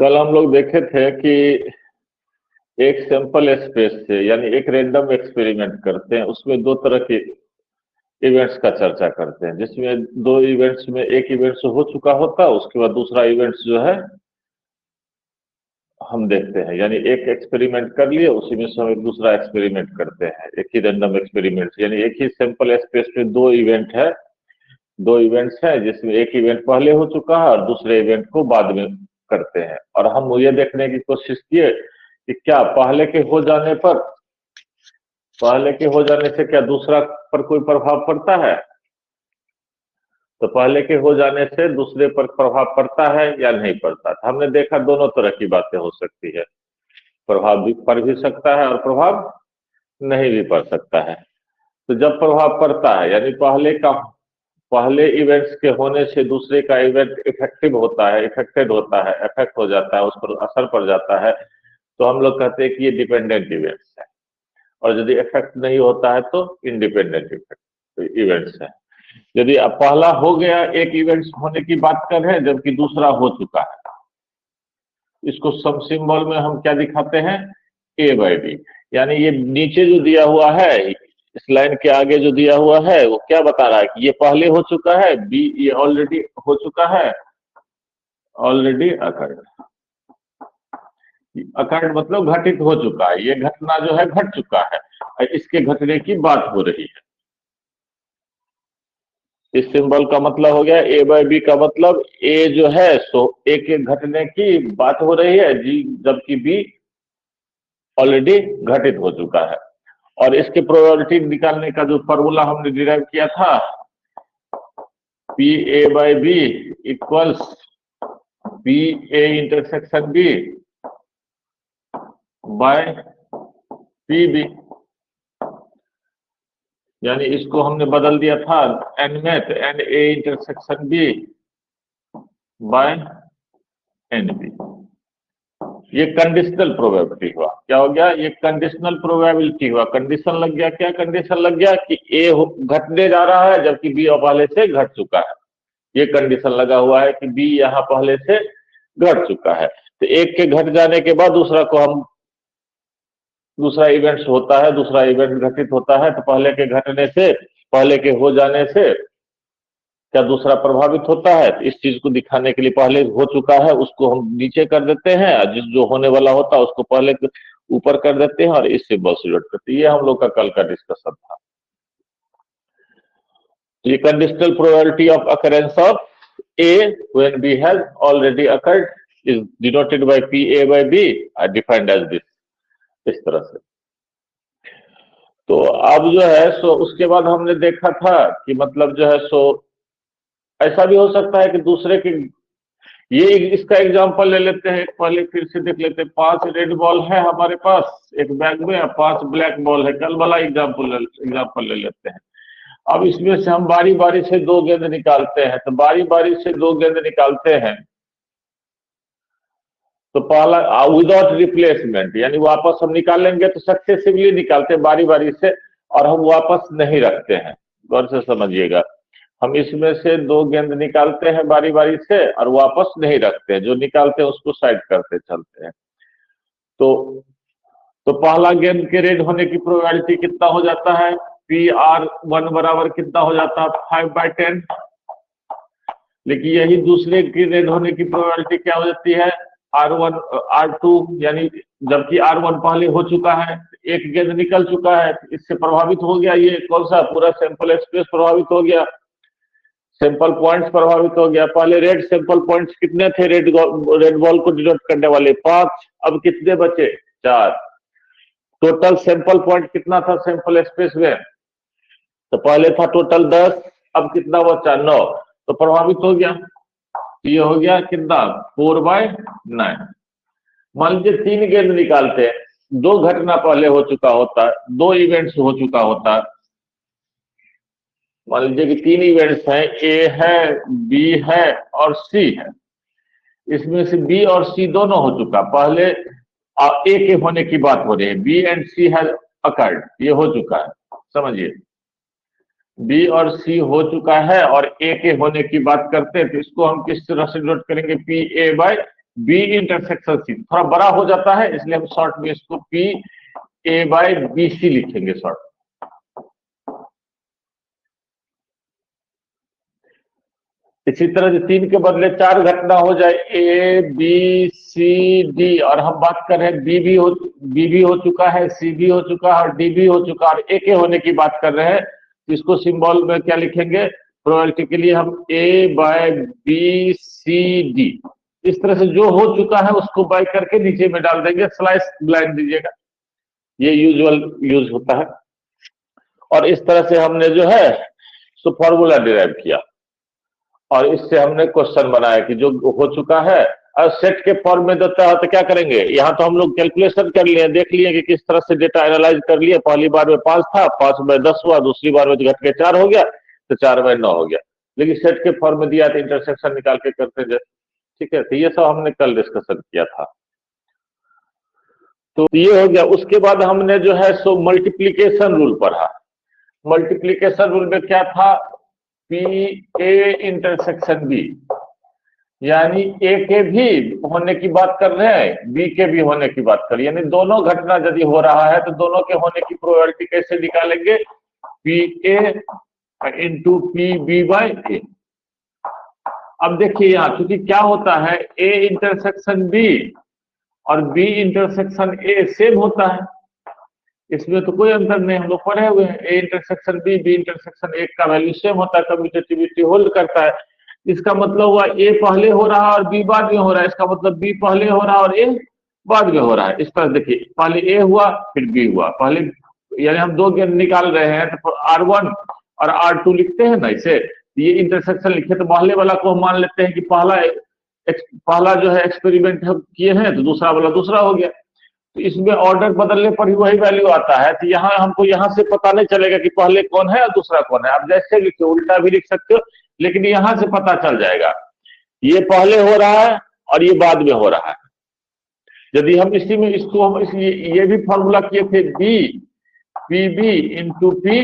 कल हम लोग देखे थे कि एक सैंपल स्पेस से यानी एक रैंडम एक्सपेरिमेंट करते हैं, उसमें दो तरह के इवेंट्स का चर्चा करते हैं, जिसमें दो इवेंट्स में एक इवेंट्स हो चुका होता है, उसके बाद दूसरा इवेंट्स जो है हम देखते हैं। यानी एक एक्सपेरिमेंट कर लिए, उसी में से हम एक दूसरा एक्सपेरिमेंट करते हैं, एक ही रैंडम एक्सपेरिमेंट। यानी एक ही सैंपल स्पेस में दो इवेंट है, दो इवेंट्स हैं, जिसमें एक इवेंट पहले हो चुका है और दूसरे इवेंट को बाद में करते हैं। और हम ये देखने की कोशिश किए कि क्या पहले के हो जाने से क्या दूसरा पर कोई प्रभाव पड़ता है। तो पहले के हो जाने से दूसरे पर प्रभाव पड़ता है या नहीं पड़ता। तो हमने देखा दोनों तरह की बातें हो सकती है, प्रभाव भी पड़ भी सकता है और प्रभाव नहीं भी पड़ सकता है। तो जब प्रभाव पड़ता है यानी पहले इवेंट्स के होने से दूसरे का इवेंट इफेक्टिव होता है, इफेक्टेड होता है, इफेक्ट हो जाता है, उस पर असर पड़ जाता है, तो हम लोग कहते हैं कि ये डिपेंडेंट इवेंट्स है। और यदि इफेक्ट नहीं होता है तो इंडिपेंडेंट इवेंट्स है। यदि अब पहला हो गया, एक इवेंट्स होने की बात कर रहे हैं जबकि दूसरा हो चुका है, इसको सब सिंबल में हम क्या दिखाते हैं, ए बाई बी। यानी ये नीचे जो दिया हुआ है, इस लाइन के आगे जो दिया हुआ है, वो क्या बता रहा है कि ये पहले हो चुका है, बी ये ऑलरेडी हो चुका है, ऑलरेडी अकर्ड। अकर्ड मतलब घटित हो चुका है, ये घटना जो है घट चुका है, इसके घटने की बात हो रही है। इस सिंबल का मतलब हो गया ए बाई बी का मतलब ए जो है सो ए के घटने की बात हो रही है जी, जबकि बी ऑलरेडी घटित हो चुका है। और इसके प्रोबेबिलिटी निकालने का जो फॉर्मूला हमने डिराइव किया था, P A by B equals P A intersection B by P B. यानी इसको हमने बदल दिया था एन में, तो N A intersection B by N B. ये कंडीशनल प्रोबेबिलिटी हुआ। क्या हो गया, ये कंडीशनल प्रोबेबिलिटी हुआ। कंडीशन लग गया, क्या कंडीशन लग गया कि ए घटने जा रहा है जबकि बी पहले से घट चुका है। ये कंडीशन लगा हुआ है कि बी यहाँ पहले से घट चुका है। तो एक के घट जाने के बाद दूसरा इवेंट होता है, दूसरा इवेंट घटित होता है, तो पहले के घटने से, पहले के हो जाने से क्या दूसरा प्रभावित होता है। तो इस चीज को दिखाने के लिए पहले हो चुका है उसको हम नीचे कर देते हैं, जिस जो होने वाला होता है उसको पहले ऊपर कर देते हैं और इस सिंबल से जोड़ करते हैं। ये हम लोग का कल का डिस्कशन था। ये conditional probability of occurrence of A when B has already occurred is denoted by P A by B, defined as this, इस तरह से। तो अब जो है सो उसके बाद हमने देखा था कि मतलब जो है सो ऐसा भी हो सकता है कि दूसरे के, ये इसका एग्जांपल ले लेते हैं, पहले फिर से देख लेते हैं। 5 रेड बॉल है हमारे पास एक बैग में, 5 ब्लैक बॉल है। कल वाला एग्जांपल ले लेते हैं। अब इसमें से हम बारी बारी से 2 गेंद निकालते हैं। तो बारी बारी से 2 गेंद निकालते हैं, तो पहला विदाउट रिप्लेसमेंट, यानी वापस हम निकालेंगे तो सक्सेसिवली निकालते हैं बारी बारी से, और हम वापस नहीं रखते हैं। गौर से समझिएगा, हम इसमें से 2 गेंद निकालते हैं बारी बारी से और वापस नहीं रखते हैं, जो निकालते हैं उसको साइड करते चलते हैं। तो पहला गेंद के रेड होने की प्रोबेबिलिटी कितना हो जाता है, पी आर 1 बराबर कितना हो जाता है, 5/10। लेकिन यही दूसरे की रेड होने की प्रोबेबिलिटी क्या हो जाती है, R1 R2, यानी जबकि R1 पहले हो चुका है, एक गेंद निकल चुका है, इससे प्रभावित हो गया ये कौन सा, पूरा सैंपल स्पेस प्रभावित हो गया, सैंपल पॉइंट्स प्रभावित हो गया। पहले रेड सैंपल पॉइंट्स कितने थे, रेड बॉल को डिनोट करने वाले 5, अब कितने बचे, 4। टोटल सैंपल पॉइंट कितना था सैंपल स्पेस में, तो पहले था टोटल 10, अब कितना बचा, 9, तो प्रभावित हो गया। ये हो गया कितना, 4/9। मान लीजिए 3 गेंद निकालते हैं, 2 घटना पहले हो चुका होता है, 2 इवेंट्स हो चुका होता है। मान लीजिए कि 3 इवेंट्स हैं, ए है, बी है और सी है। इसमें से बी और सी दोनों हो चुका, पहले ए के होने की बात हो रही है, B and C has occurred, ये हो चुका है, समझिए बी और सी हो चुका है और ए के होने की बात करते हैं। तो इसको हम किस तरह से नोट करेंगे, P A by B intersection C, थोड़ा बड़ा हो जाता है इसलिए हम शॉर्ट में इसको P A by B C लिखेंगे शॉर्ट। इसी तरह से 3 के बदले 4 घटना हो जाए, ए बी सी डी, और हम बात कर रहे हैं बी भी हो चुका है, सी भी हो चुका है और डी भी हो चुका है और ए के होने की बात कर रहे हैं, तो इसको सिंबल में क्या लिखेंगे, प्रोबेबिलिटी के लिए हम ए बाय बी सी डी, इस तरह से जो हो चुका है उसको बाय करके नीचे में डाल देंगे, स्लाइस ब्लाइंड दीजिएगा, ये यूजुअल यूज होता है। और इस तरह से हमने जो है सो फॉर्मूला डिराइव किया और इससे हमने क्वेश्चन बनाया कि जो हो चुका है, और सेट के फॉर्म में देता है तो क्या करेंगे, यहाँ तो हम लोग कैलकुलेशन कर लिए, देख लिए कि किस तरह से डेटा एनालाइज कर लिए, पहली बार में 5 था, 5 में 10 हुआ, दूसरी बार में घट के 4 हो गया, तो 4 में 9 हो गया, लेकिन सेट के फॉर्म में दिया तो इंटरसेक्शन निकाल के करते थे। ठीक है, तो ये सब हमने कल डिस्कशन किया था, तो ये हो गया। उसके बाद हमने जो है सो मल्टीप्लीकेशन रूल पढ़ा। मल्टीप्लीकेशन रूल में क्या था, पी ए इंटरसेक्शन बी, यानी ए के भी होने की बात कर रहे हैं, बी के भी होने की बात कर रहे हैं, यानी दोनों घटना यदि हो रहा है तो दोनों के होने की प्रोबेबिलिटी कैसे निकालेंगे, P A into P B by A. अब देखिए यहाँ क्योंकि क्या होता है, ए इंटरसेक्शन बी और बी इंटरसेक्शन ए सेम होता है, इसमें तो कोई अंतर नहीं, हम लोग पढ़े हुए हैं, A intersection B, B intersection A का वैल्यू सेम होता है, कम्यूटेटिविटी होल्ड करता है। इसका मतलब हुआ ए पहले हो रहा है और बी बाद में हो रहा है, इसका मतलब बी पहले हो रहा है और ए बाद में हो रहा है। इस तरह देखिए, पहले ए हुआ फिर बी हुआ, पहले यानी हम 2 गेन निकाल रहे हैं तो R1 और R2 लिखते हैं ना, इसे ये इंटरसेक्शन लिखे तो पहले वाला को हम मान लेते हैं कि पहला जो है एक्सपेरिमेंट हम किए हैं, तो दूसरा वाला दूसरा हो गया, तो इसमें ऑर्डर बदलने पर ही वही वैल्यू आता है। तो यहाँ हमको यहाँ से पता नहीं चलेगा कि पहले कौन है और दूसरा कौन है, आप जैसे लिखते हो उल्टा भी लिख सकते हो, लेकिन यहाँ से पता चल जाएगा ये पहले हो रहा है और ये बाद में हो रहा है। यदि हम इसी में इसको हम ये भी फॉर्मूला किए थे, B P B into P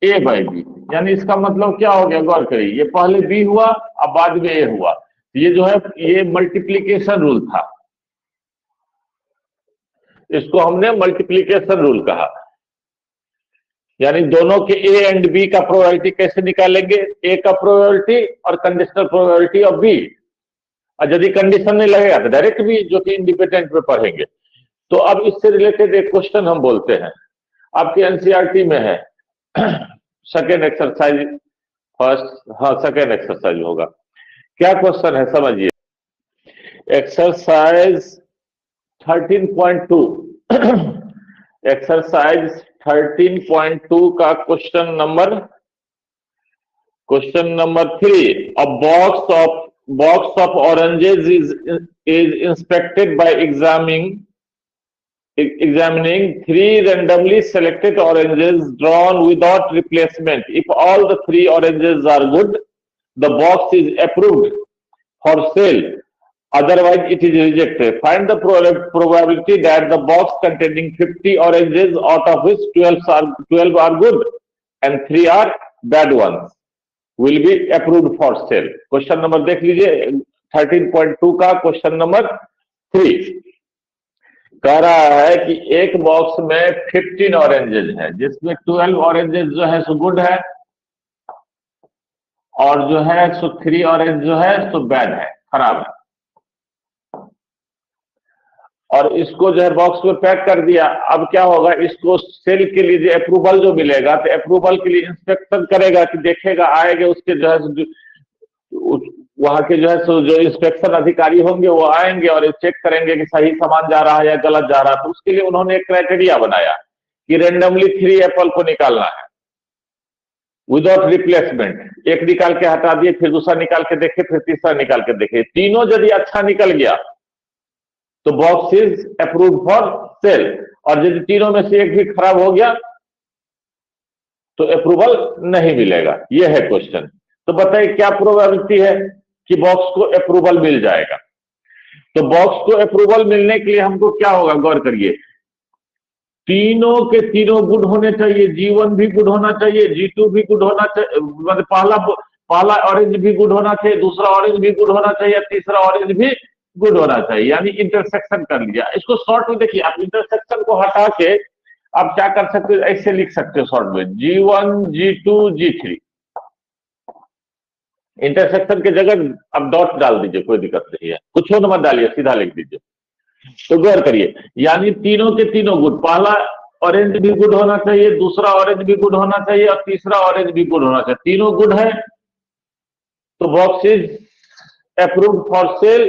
A by B, यानी इसका मतलब क्या हो गया, गौर करिए, ये पहले बी हुआ और बाद में ए हुआ, ये जो है ये मल्टीप्लीकेशन रूल था, इसको हमने मल्टीप्लीकेशन रूल कहा। यानी दोनों के ए एंड बी का प्रोबेबिलिटी कैसे निकालेंगे, ए का प्रोबेबिलिटी और कंडीशनल प्रोबेबिलिटी ऑफ बी, और यदि कंडीशन नहीं लगेगा तो डायरेक्ट बी, जो कि इंडिपेंडेंट में पढ़ेंगे। तो अब इससे रिलेटेड एक क्वेश्चन हम बोलते हैं, आपके एनसीईआरटी में है, सेकेंड एक्सरसाइज, फर्स्ट, हाँ सेकेंड एक्सरसाइज होगा। क्या क्वेश्चन है समझिए, एक्सरसाइज 13.2 एक्सरसाइज 13.2 का question number 3, a box of oranges is inspected by examining 3 randomly selected oranges drawn without replacement. If all the 3 oranges are good, the box is approved for sale. Otherwise, it is rejected. Find the probability that the box containing 50 oranges, out of which 12 are good and 3 are bad ones, will be approved for sale. Question number देख लीजिए, 13.2 का question number 3 कह रहा है कि एक box में 15 oranges है, जिसमें 12 ऑरेंजेस जो है सो गुड है और जो है सो 3 ऑरेंज जो है सो बैड है, खराब है, और इसको जो है बॉक्स में पैक कर दिया। अब क्या होगा, इसको सेल के लिए जो अप्रूवल जो मिलेगा, तो अप्रूवल के लिए इंस्पेक्शन करेगा कि देखेगा, आएंगे उसके जो है वहां के जो है जो इंस्पेक्शन अधिकारी होंगे वो आएंगे और चेक करेंगे कि सही सामान जा रहा है या गलत जा रहा है। तो उसके लिए उन्होंने एक क्राइटेरिया बनाया कि रेंडमली 3 एप्पल को निकालना है विदाउट रिप्लेसमेंट, एक निकाल के हटा दिए, फिर दूसरा निकाल के देखे, फिर तीसरा निकाल के देखे, तीनों यदि अच्छा निकल गया तो box is approve for sale, और यदि तीनों में से एक भी खराब हो गया तो अप्रूवल नहीं मिलेगा। यह है क्वेश्चन। तो बताइए क्या प्रोबेबिलिटी है कि बॉक्स को अप्रूवल मिल जाएगा। तो बॉक्स को अप्रूवल मिलने के लिए हमको क्या होगा, गौर करिए, तीनों के तीनों गुड होने चाहिए, G1 भी गुड होना चाहिए, G2 भी गुड होना चाहिए, मतलब पहला ऑरेंज भी गुड होना चाहिए, दूसरा ऑरेंज भी गुड होना चाहिए, तीसरा ऑरेंज भी गुड होना चाहिए, यानी इंटरसेक्शन कर लिया। इसको शॉर्ट में देखिए, आप इंटरसेक्शन को हटा के आप क्या कर सकते हो, ऐसे लिख सकते हो शॉर्ट में, G1 G2 G3। इंटरसेक्शन के जगह अब डॉट डाल दीजिए, कोई दिक्कत नहीं है, कुछ हो मत डालिए, सीधा लिख दीजिए। तो गौर करिए, यानी तीनों के तीनों गुड, पहला ऑरेंज भी गुड होना चाहिए, दूसरा ऑरेंज भी गुड होना चाहिए और तीसरा ऑरेंज भी गुड होना चाहिए, तीनों गुड है तो box is approved for sale,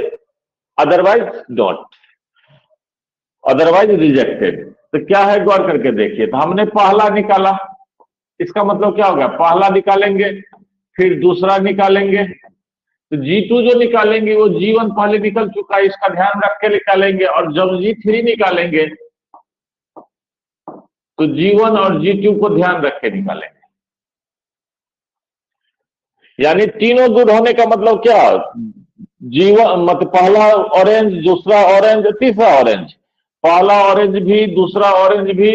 otherwise not, otherwise rejected. तो क्या है गौर करके देखिए, तो हमने पहला निकाला, इसका मतलब क्या हो गया, पहला निकालेंगे फिर दूसरा निकालेंगे, तो G2 जो निकालेंगे वो G1 पहले निकल चुका है, इसका ध्यान रख के निकालेंगे, और जब G3 निकालेंगे तो G1 और G2 को ध्यान रख के निकालेंगे। यानी तीनों गुड होने का मतलब क्या, G1 मतलब पहला ऑरेंज, दूसरा ऑरेंज, तीसरा ऑरेंज, पहला ऑरेंज भी, दूसरा ऑरेंज भी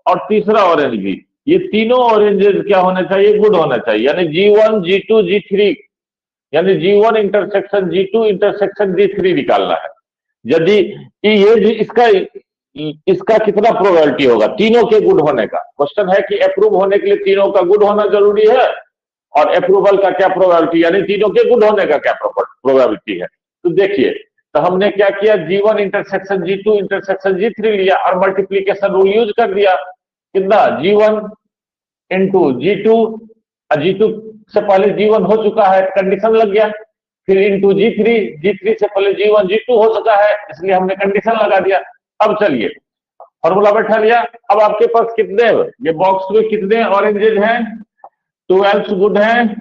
और तीसरा ऑरेंज भी, ये तीनों ऑरेंजेस क्या होने चाहिए, गुड होना चाहिए। यानी G1 G2 G3, यानी G1 intersection G2 intersection G3 निकालना है। यदि ये इसका कितना प्रोबेबिलिटी होगा तीनों के गुड होने का, क्वेश्चन है कि अप्रूव होने के लिए तीनों का गुड होना जरूरी है, और अप्रूवल का क्या प्रोबेबिलिटी, यानी तीनों के गुड होने का क्या प्रोबेबिलिटी है। तो देखिए, तो हमने क्या किया, G1 intersection G2 intersection G3 लिया और मल्टीप्लीकेशन रूल यूज कर दिया। कितना, G1 इंटू G2, G2 से पहले G1 हो चुका है, कंडीशन लग गया, फिर इंटू G3, G3 से पहले G1 G2 हो चुका है, इसलिए हमने कंडीशन लगा दिया। अब चलिए फॉर्मूला बैठा लिया। अब आपके पास कितने, ये बॉक्स में कितने ऑरेंजेज हैं, 12 गुड है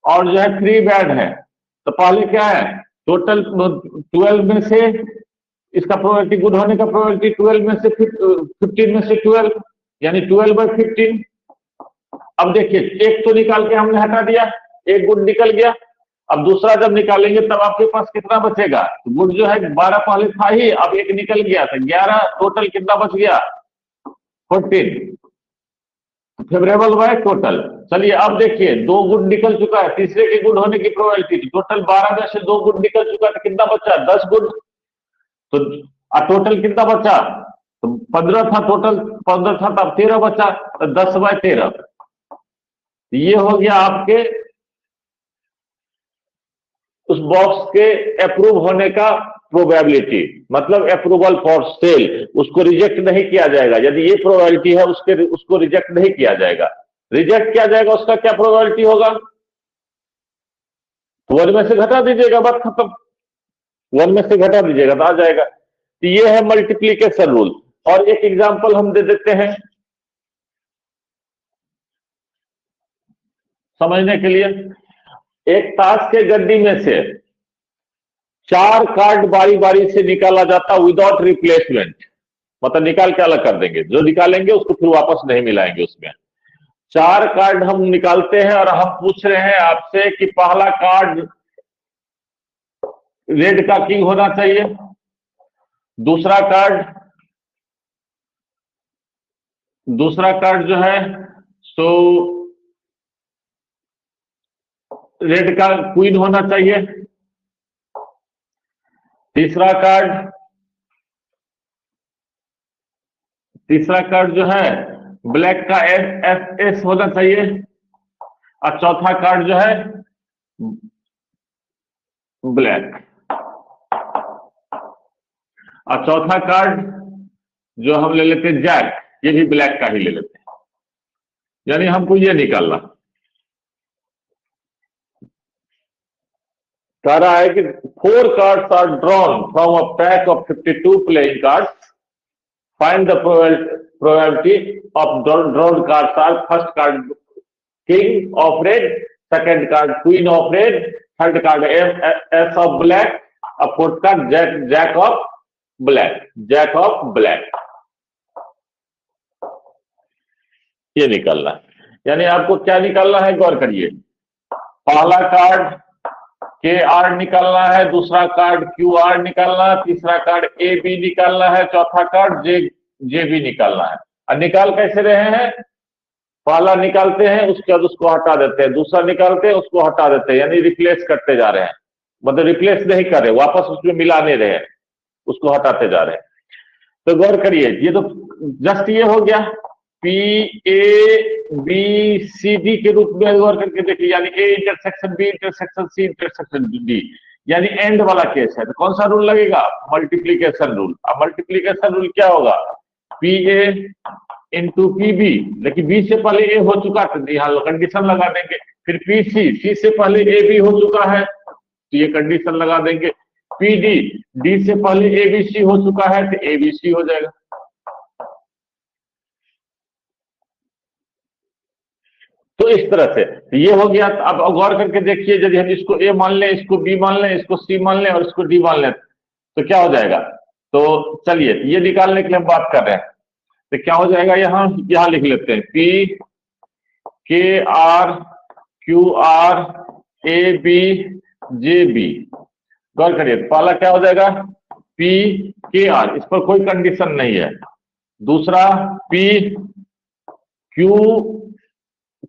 और जो है 3 बैड है। तो पहले क्या है, टोटल 12 में से इसका प्रोबेबिलिटी गुड होने का प्रोबेबिलिटी 12 में से 15 में से 12, यानी 12/15। अब देखिए, एक तो निकाल के हमने हटा दिया, एक गुड निकल गया। अब दूसरा जब निकालेंगे तब आपके पास कितना बचेगा, गुड जो है 12 पहले था ही, अब एक निकल गया, तो 11, टोटल कितना बच गया, 14, फेवरेबल बाय टोटल। चलिए अब देखिए, 2 गुड निकल चुका है, तीसरे के गुड होने की प्रोबेबिलिटी, टोटल 12 में से 2 गुड निकल चुका है, तो कितना बचा, 10 गुड। तो टोटल कितना बचा, तो 15 था, टोटल 15 था, तब 13 बचा, तो 10/13। ये हो गया आपके उस बॉक्स के अप्रूव होने का प्रोबेबिलिटी, मतलब अप्रूवल फॉर सेल, उसको रिजेक्ट नहीं किया जाएगा। यदि ये प्रोबेबिलिटी है उसको रिजेक्ट नहीं किया जाएगा। रिजेक्ट किया जाएगा उसका क्या प्रोबेबिलिटी होगा, 1 में से घटा दीजिएगा, बात खत्म, 1 में से घटा दीजिएगा तो आ जाएगा। तो ये है मल्टीप्लीकेशन रूल। और एक एग्जांपल हम दे देते हैं समझने के लिए। एक ताश के गड्डी में से 4 कार्ड बारी बारी से निकाला जाता विदाउट रिप्लेसमेंट, मतलब निकाल के अलग कर देंगे, जो निकालेंगे उसको फिर वापस नहीं मिलाएंगे उसमें। 4 कार्ड हम निकालते हैं और हम पूछ रहे हैं आपसे कि पहला कार्ड रेड का किंग होना चाहिए, दूसरा कार्ड जो है सो रेड का क्वीन होना चाहिए, तीसरा कार्ड जो है ब्लैक का एस होना चाहिए, और चौथा कार्ड जो है ब्लैक, और चौथा कार्ड जो हम ले लेते हैं जैक, ये भी ब्लैक का ही ले लेते हैं। यानी हमको ये निकालना कह रहा है कि 4 cards are drawn from a pack of 52 playing cards, find the probability of drawn cards are, first card king of red, second card queen of red, third card ace of black, और fourth card jack of black. ये निकालना है। यानी आपको क्या निकालना है, गौर करिए, पहला कार्ड KR निकालना है, दूसरा कार्ड QR निकालना है, तीसरा कार्ड AB निकालना है, चौथा कार्ड JB निकालना है। और निकाल कैसे रहे हैं, पहला निकालते हैं उसके बाद उसको हटा देते हैं, दूसरा निकालते हैं उसको हटा देते हैं, यानी रिप्लेस करते जा रहे हैं, मतलब रिप्लेस नहीं कर रहे, वापस उसमें मिला नहीं रहे, उसको हटाते जा रहे हैं। तो गौर करिए, ये तो जस्ट ये हो गया P A B C D के रूप में गौर करके देखिए, यानी A intersection B intersection C intersection D, यानी एंड वाला केस है। तो कौन सा रूल लगेगा? Multiplication rule. अब मल्टीप्लीकेशन रूल क्या होगा? P A into P B, लेकिन बी से पहले ए हो चुका तो यहाँ कंडीशन लगा देंगे। फिर पी सी से पहले ए बी हो चुका है तो ये कंडीशन लगा देंगे। पी डी से पहले ए बी सी हो चुका है तो ए बी सी हो जाएगा। तो इस तरह से तो ये हो गया। अब गौर करके देखिए, यदि हम इसको ए मान लें, इसको बी मान लें, इसको सी मान लें और इसको डी मान लें तो क्या हो जाएगा? तो चलिए ये निकालने के लिए हम बात कर रहे हैं। तो क्या हो जाएगा? यहां लिख लेते हैं P K R Q R A B J B. गौर करिए, पहला क्या हो जाएगा? पी के आर, इस पर कोई कंडीशन नहीं है। दूसरा पी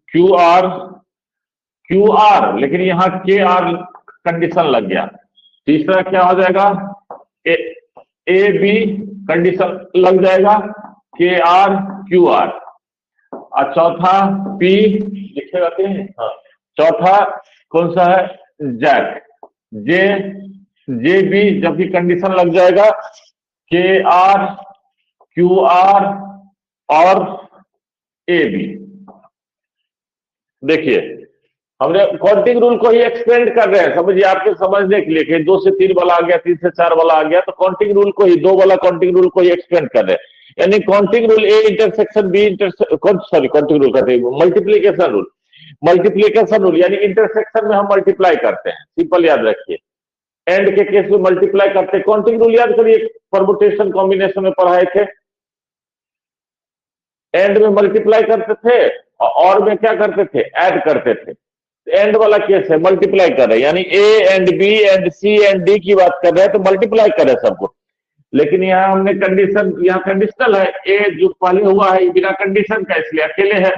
क्यू आर, लेकिन यहां के आर कंडीशन लग गया। तीसरा क्या हो जाएगा? ए बी कंडीशन लग जाएगा, के आर क्यू आर। और चौथा पी लिखेगा हैं, हाँ। चौथा कौन सा है? जैक जे बी, जबकि कंडीशन लग जाएगा के आर क्यू आर और ए बी। देखिए, हमने काउंटिंग रूल को ही एक्सपेंड कर रहे हैं, समझिए आपके समझने के लिए कि 2 से 3 वाला आ गया, 3 से 4 वाला आ गया, तो काउंटिंग रूल को ही 2 वाला काउंटिंग रूल को ही एक्सपेंड कर रहे हैं। यानी काउंटिंग रूल ए इंटरसेक्शन बी काउंटिंग रूल कहते हैं मल्टीप्लीकेशन रूल यानी इंटरसेक्शन में हम मल्टीप्लाई करते हैं, सिंपल याद रखिए। एंड के केस में मल्टीप्लाई करते हैं। काउंटिंग रूल याद करिए, परमुटेशन कॉम्बिनेशन में पढ़ाए थे। एंड में मल्टीप्लाई करते थे और में क्या करते थे? ऐड करते थे। एंड वाला केस है मल्टीप्लाई कर रहे हैं, यानी A and B and C and D की बात कर रहे हैं तो मल्टीप्लाई कर रहे हैं सबको। लेकिन यहाँ हमने कंडीशन, यहाँ कंडीशनल है, ए जो पहले हुआ है बिना कंडीशन का इसलिए अकेले है,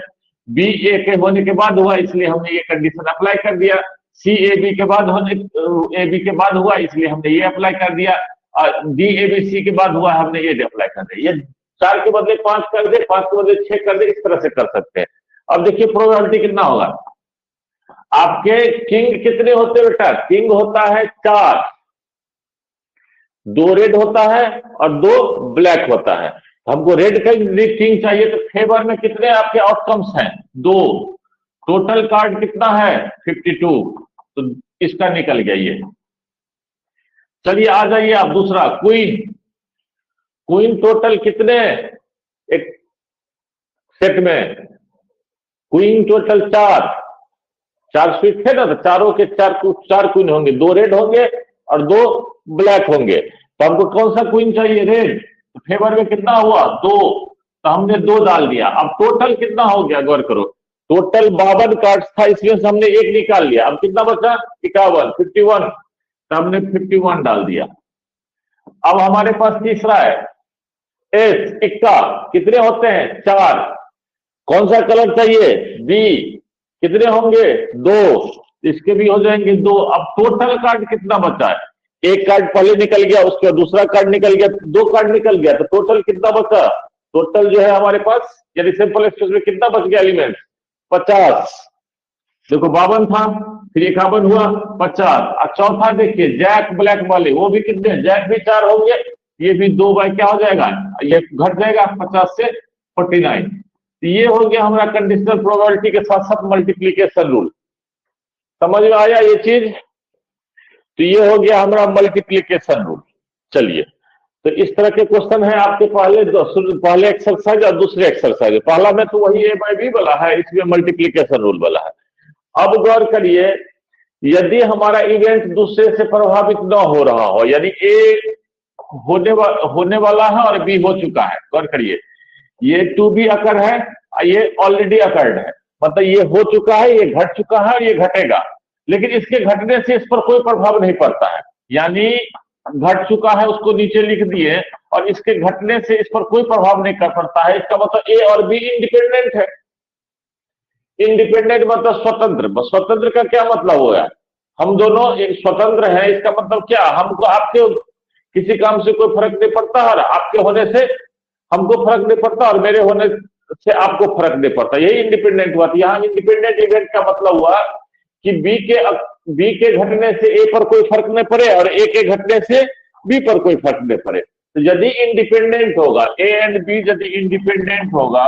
बी ए के होने के बाद हुआ इसलिए हमने ये कंडीशन अप्लाई कर दिया, सी ए बी के बाद हुआ इसलिए हमने ये अप्लाई कर दिया, और डी ए बी सी के बाद हुआ हमने ये अप्लाई कर दिया। ये 4 के बदले 5 कर दे, 5 के बदले 6 कर दे, इस तरह से कर सकते हैं। अब देखिए प्रोबेबिलिटी कितना होगा। आपके किंग कितने होते हैं बेटा? किंग होता है 4, 2 रेड होता है और 2 ब्लैक होता है। हमको रेड का किंग चाहिए तो फेवर में कितने आपके आउटकम्स हैं? 2। टोटल कार्ड कितना है? 52। तो इसका निकल गया ये। चलिए आ जाइए आप दूसरा, क्वीन टोटल कितने एक सेट में? क्वीन टोटल 4 स्विच थे ना, तो चारों के 4 क्वीन होंगे, 2 रेड होंगे और 2 ब्लैक होंगे। तो हमको कौन सा क्वीन चाहिए? रेड। तो फेवर में कितना हुआ? 2। तो हमने 2 डाल दिया। अब टोटल कितना हो गया? गौर करो, टोटल 52 कार्ड्स था, इसमें से हमने 1 निकाल लिया। अब कितना बचा? 51, 51। तो हमने 51 डाल दिया। अब हमारे पास तीसरा है एस, इक्का। कितने होते हैं? 4। कौन सा कलर चाहिए? बी। कितने होंगे? 2। इसके भी हो जाएंगे 2। अब टोटल कार्ड कितना बचा है? एक कार्ड पहले निकल गया, उसके बाद दूसरा कार्ड निकल गया, 2 कार्ड निकल गया, तो टोटल कितना बचा? टोटल जो है हमारे पास, यानी सिंपल स्पेस में कितना बच गया एलिमेंट? 50। देखो 52 था, फिर 51 हुआ, 50। और चौथा देखिए जैक ब्लैक वाले, वो भी कितने? जैक भी 4 होंगे, ये भी 2 बाय क्या हो जाएगा? ये घट जाएगा 50 से 49। तो ये हो गया हमारा कंडीशनल प्रोबेबिलिटी के साथ साथ मल्टीप्लीकेशन रूल। समझ में आया ये चीज? तो ये हो गया हमारा मल्टीप्लीकेशन रूल। चलिए, तो इस तरह के क्वेश्चन है आपके पहले एक्सरसाइज और दूसरे एक्सरसाइज। पहला में तो वही ए बाय बी वाला है, इसमें मल्टीप्लीकेशन रूल वाला है। अब गौर करिए, यदि हमारा इवेंट दूसरे से प्रभावित न हो रहा हो, यानी ए होने वाला है और बी हो चुका है। गौर करिए, ये टू बी अकर है, ये ऑलरेडी अकर्ड है, मतलब ये हो चुका है, ये घट चुका है और ये घटेगा, लेकिन इसके घटने से इस पर कोई प्रभाव नहीं पड़ता है। यानी घट चुका है उसको नीचे लिख दिए और इसके घटने से इस पर कोई प्रभाव नहीं कर पड़ता है। इसका मतलब ए और बी इंडिपेंडेंट है। इंडिपेंडेंट मतलब स्वतंत्र। स्वतंत्र का क्या मतलब हुआ? हम दोनों एक स्वतंत्र हैं, इसका मतलब क्या? हमको आपके किसी काम से कोई फर्क नहीं पड़ता, और आपके होने से हमको फर्क नहीं पड़ता, और मेरे होने से आपको फर्क नहीं पड़ता। यही इंडिपेंडेंट हुआ। यहाँ इंडिपेंडेंट इवेंट का मतलब हुआ कि बी के घटने से ए पर कोई फर्क नहीं पड़े, और ए के घटने से बी पर कोई फर्क नहीं पड़े। तो यदि इंडिपेंडेंट होगा, ए एंड बी यदि इंडिपेंडेंट होगा,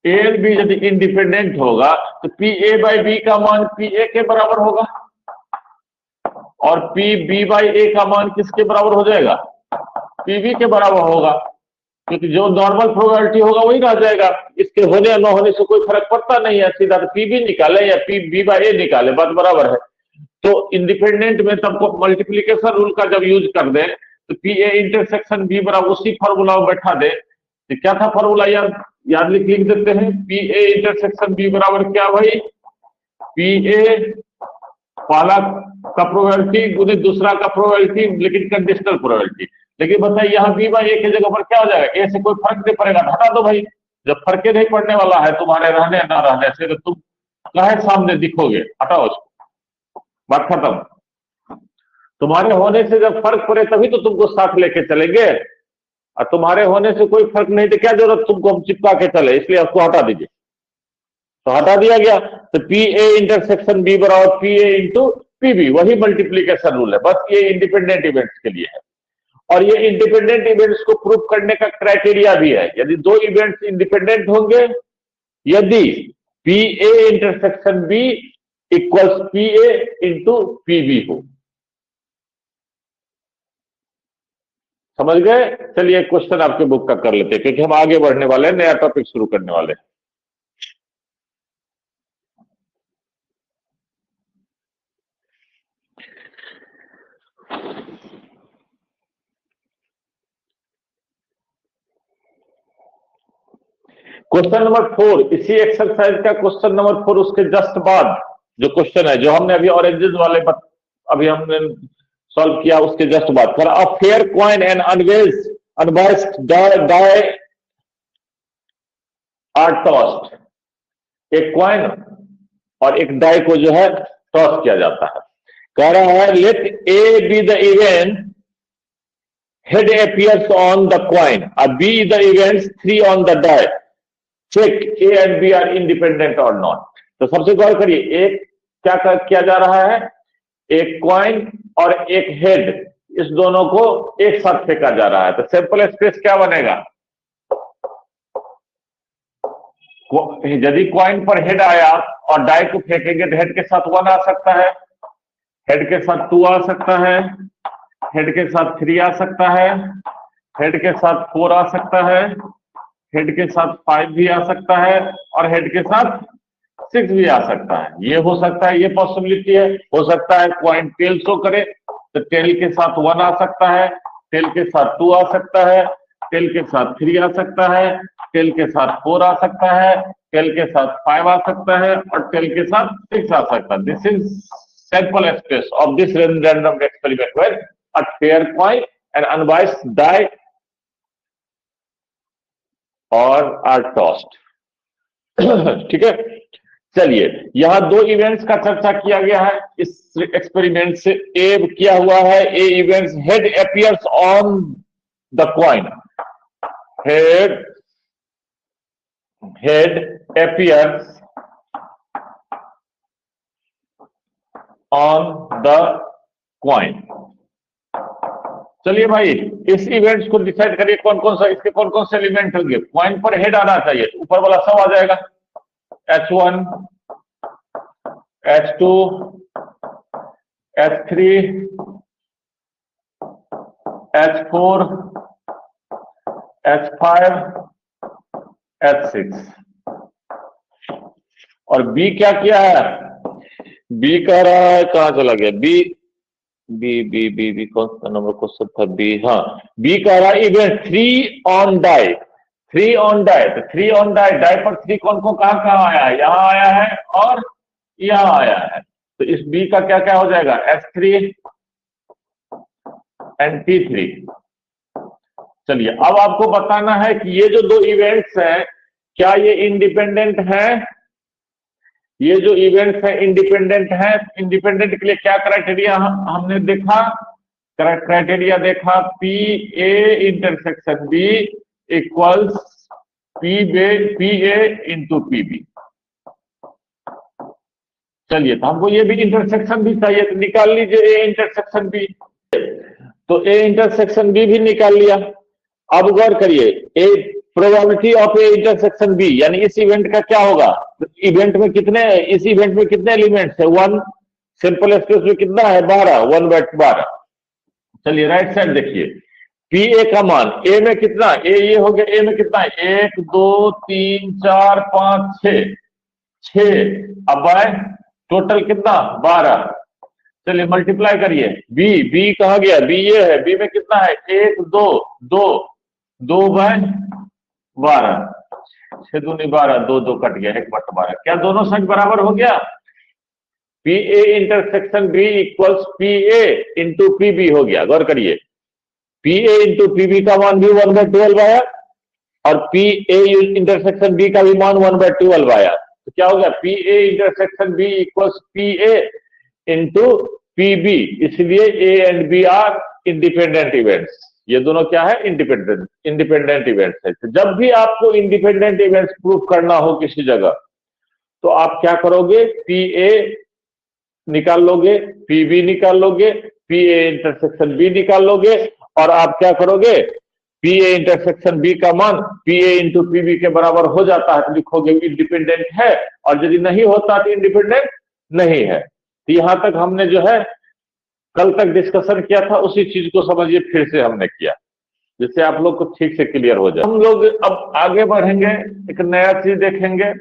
ए एंड बी यदि इंडिपेंडेंट होगा, तो पी ए बाई बी का मान पी ए के बराबर होगा, और पी बी बाई ए का मान किसके बराबर हो जाएगा? पी बी के बराबर होगा, क्योंकि जो नॉर्मल प्रोबेबिलिटी होगा वही रह जाएगा। इसके होने या न होने से कोई फर्क पड़ता नहीं है, सीधा तो पी बी निकाले या पी बी बाई ए निकाले, बात बराबर है। तो इंडिपेंडेंट में तब मल्टीप्लीकेशन रूल का जब यूज कर दे, तो पी ए इंटरसेक्शन बी बराबर उसी फॉर्मूला में बैठा दे। तो क्या था फॉर्मूला? याद लिख देते हैं। पी ए इंटरसेक्शन बी बराबर क्या भाई? पी ए पहला का प्रोबेबिलिटी गुने दूसरा का प्रोबेबिलिटी, लेकिन कंडीशनल प्रोबेबिलिटी। लेकिन बताइए यहाँ बी बाई ए की जगह पर क्या हो जाएगा? ए से कोई फर्क नहीं पड़ेगा, हटा दो भाई। जब फर्क नहीं पड़ने वाला है तुम्हारे रहने ना रहने से, तो तुम काहे सामने दिखोगे? हटाओ उसको, बात खत्म। तुम्हारे होने से जब फर्क पड़े तभी तो तुमको साथ लेके चलेंगे, और तुम्हारे होने से कोई फर्क नहीं तो क्या जरूरत तुमको हम चिपका के चले, इसलिए आपको हटा दीजिए। तो हटा दिया गया। तो पी ए इंटरसेक्शन बी बराबर P A into P B, वही मल्टीप्लीकेशन रूल है। बस ये इंडिपेंडेंट इवेंट्स के लिए है, और ये इंडिपेंडेंट इवेंट्स को प्रूव करने का क्राइटेरिया भी है। यदि दो इवेंट्स इंडिपेंडेंट होंगे, यदि P A intersection B equals P A into P B हो। समझ गए? चलिए क्वेश्चन आपके बुक का कर लेते हैं, क्योंकि हम आगे बढ़ने वाले हैं, नया टॉपिक शुरू करने वाले हैं। क्वेश्चन नंबर 4, इसी एक्सरसाइज का क्वेश्चन नंबर 4, उसके जस्ट बाद जो क्वेश्चन है, जो हमने अभी ऑरेंजेस वाले अभी हमने सॉल्व किया, उसके जस्ट बाद। For a fair coin and unbiased die are tossed. एक कॉइन और एक डाई को जो है टॉस किया जाता है। कह रहा है let A B the event head appears on the coin, B the events 3 on the die, check A and B are independent or not। तो सबसे गौर करिए, एक क्या किया जा रहा है? एक कॉइन और एक हेड, इस दोनों को एक साथ फेंका जा रहा है। तो सैंपल स्पेस क्या बनेगा? यदि कॉइन पर हेड आया और डाई को फेंकेंगे तो हेड के साथ 1 आ सकता है, हेड के साथ 2 आ सकता है, हेड के साथ 3 आ सकता है, हेड के साथ 4 आ सकता है, हेड के साथ 5 भी आ सकता है, और हेड के साथ 6 भी आ सकता है। ये हो सकता है, ये पॉसिबिलिटी है। हो सकता है कॉइन टेल शो करे, तो टेल के साथ 1 आ सकता है, टेल के साथ 2 आ सकता है, टेल के साथ 3 आ सकता है, टेल के साथ 4 आ सकता है, टेल के साथ 5 आ सकता है, और टेल के साथ 6 आ सकता है। This is sample space of this random experiment where a fair coin and unbiased die or are tossed। ठीक है, चलिए यहां दो इवेंट्स का चर्चा किया गया है इस एक्सपेरिमेंट से। ए किया हुआ है, A events head appears on the coin, head appears on the coin. चलिए भाई, इस इवेंट्स को डिसाइड करिए कौन कौन सा, इसके कौन कौन से एलिमेंट होंगे। कॉइन पर हेड आना चाहिए, ऊपर वाला सब आ जाएगा, H1, H2, H3, H4, H5, H6। और बी क्या किया है? बी कह रहा है, कहां चला गया B? B B B B कौन सा नंबर क्वेश्चन था? बी, हाँ, बी कह रहा है event 3 on die, 3 on die. तो 3 ऑन डाई, डाई पर 3 कौन को कहां कहां आया है? यहां आया है और यहां आया है। तो इस बी का क्या क्या हो जाएगा? S3 and T3। चलिए अब आपको बताना है कि ये जो दो इवेंट्स हैं क्या ये इंडिपेंडेंट हैं? ये जो इवेंट्स हैं इंडिपेंडेंट हैं। इंडिपेंडेंट के लिए क्या क्राइटेरिया हमने देखा? क्राइटेरिया देखा P A intersection B equals P A into P B. चलिए तो हमको ये भी इंटरसेक्शन भी चाहिए तो निकाल लीजिए ए इंटरसेक्शन बी। तो ए इंटरसेक्शन बी भी निकाल लिया। अब गौर करिए A probability of A intersection B यानी इस इवेंट का क्या होगा? इवेंट में कितने, इस इवेंट में कितने एलिमेंट्स है? वन। सिंपल स्पेस में कितना है? 12, 1/12। चलिए राइट साइड देखिए पी ए का मान ए में कितना, ए ये हो गया, ए में कितना है? 1 2 3 4 5 6। अब बाय टोटल कितना? 12। चलिए मल्टीप्लाई करिए बी, बी कहा गया? बी ये है, बी में कितना है? 1 2 2/12। 6 दूनी 12, 2 2 कट गया, 1/12। क्या दोनों साइड बराबर हो गया? P A intersection B equals P A into P B हो गया। गौर करिए P A into P B का मान भी 1/12 आया और पी ए इंटरसेक्शन बी का भी मान 1/12 आया। तो क्या हो गया? P A intersection B equals P A into P B. इसलिए A and B are independent events. ये दोनों क्या है? इंडिपेंडेंट इवेंट्स है। तो जब भी आपको इंडिपेंडेंट इवेंट्स प्रूव करना हो किसी जगह तो आप क्या करोगे? पी ए निकाल लोगे, पी बी निकाल लोगे, पी ए इंटरसेक्शन बी निकाल लोगे और आप क्या करोगे? पी ए इंटरसेक्शन बी का मान P A into P B के बराबर हो जाता है तो लिखोगे इंडिपेंडेंट है, और यदि नहीं होता तो इंडिपेंडेंट नहीं है। तो यहां तक हमने जो है कल तक डिस्कशन किया था उसी चीज को समझिए फिर से हमने किया जिससे आप लोग को ठीक से क्लियर हो जाए। हम लोग अब आगे बढ़ेंगे, एक नया चीज देखेंगे।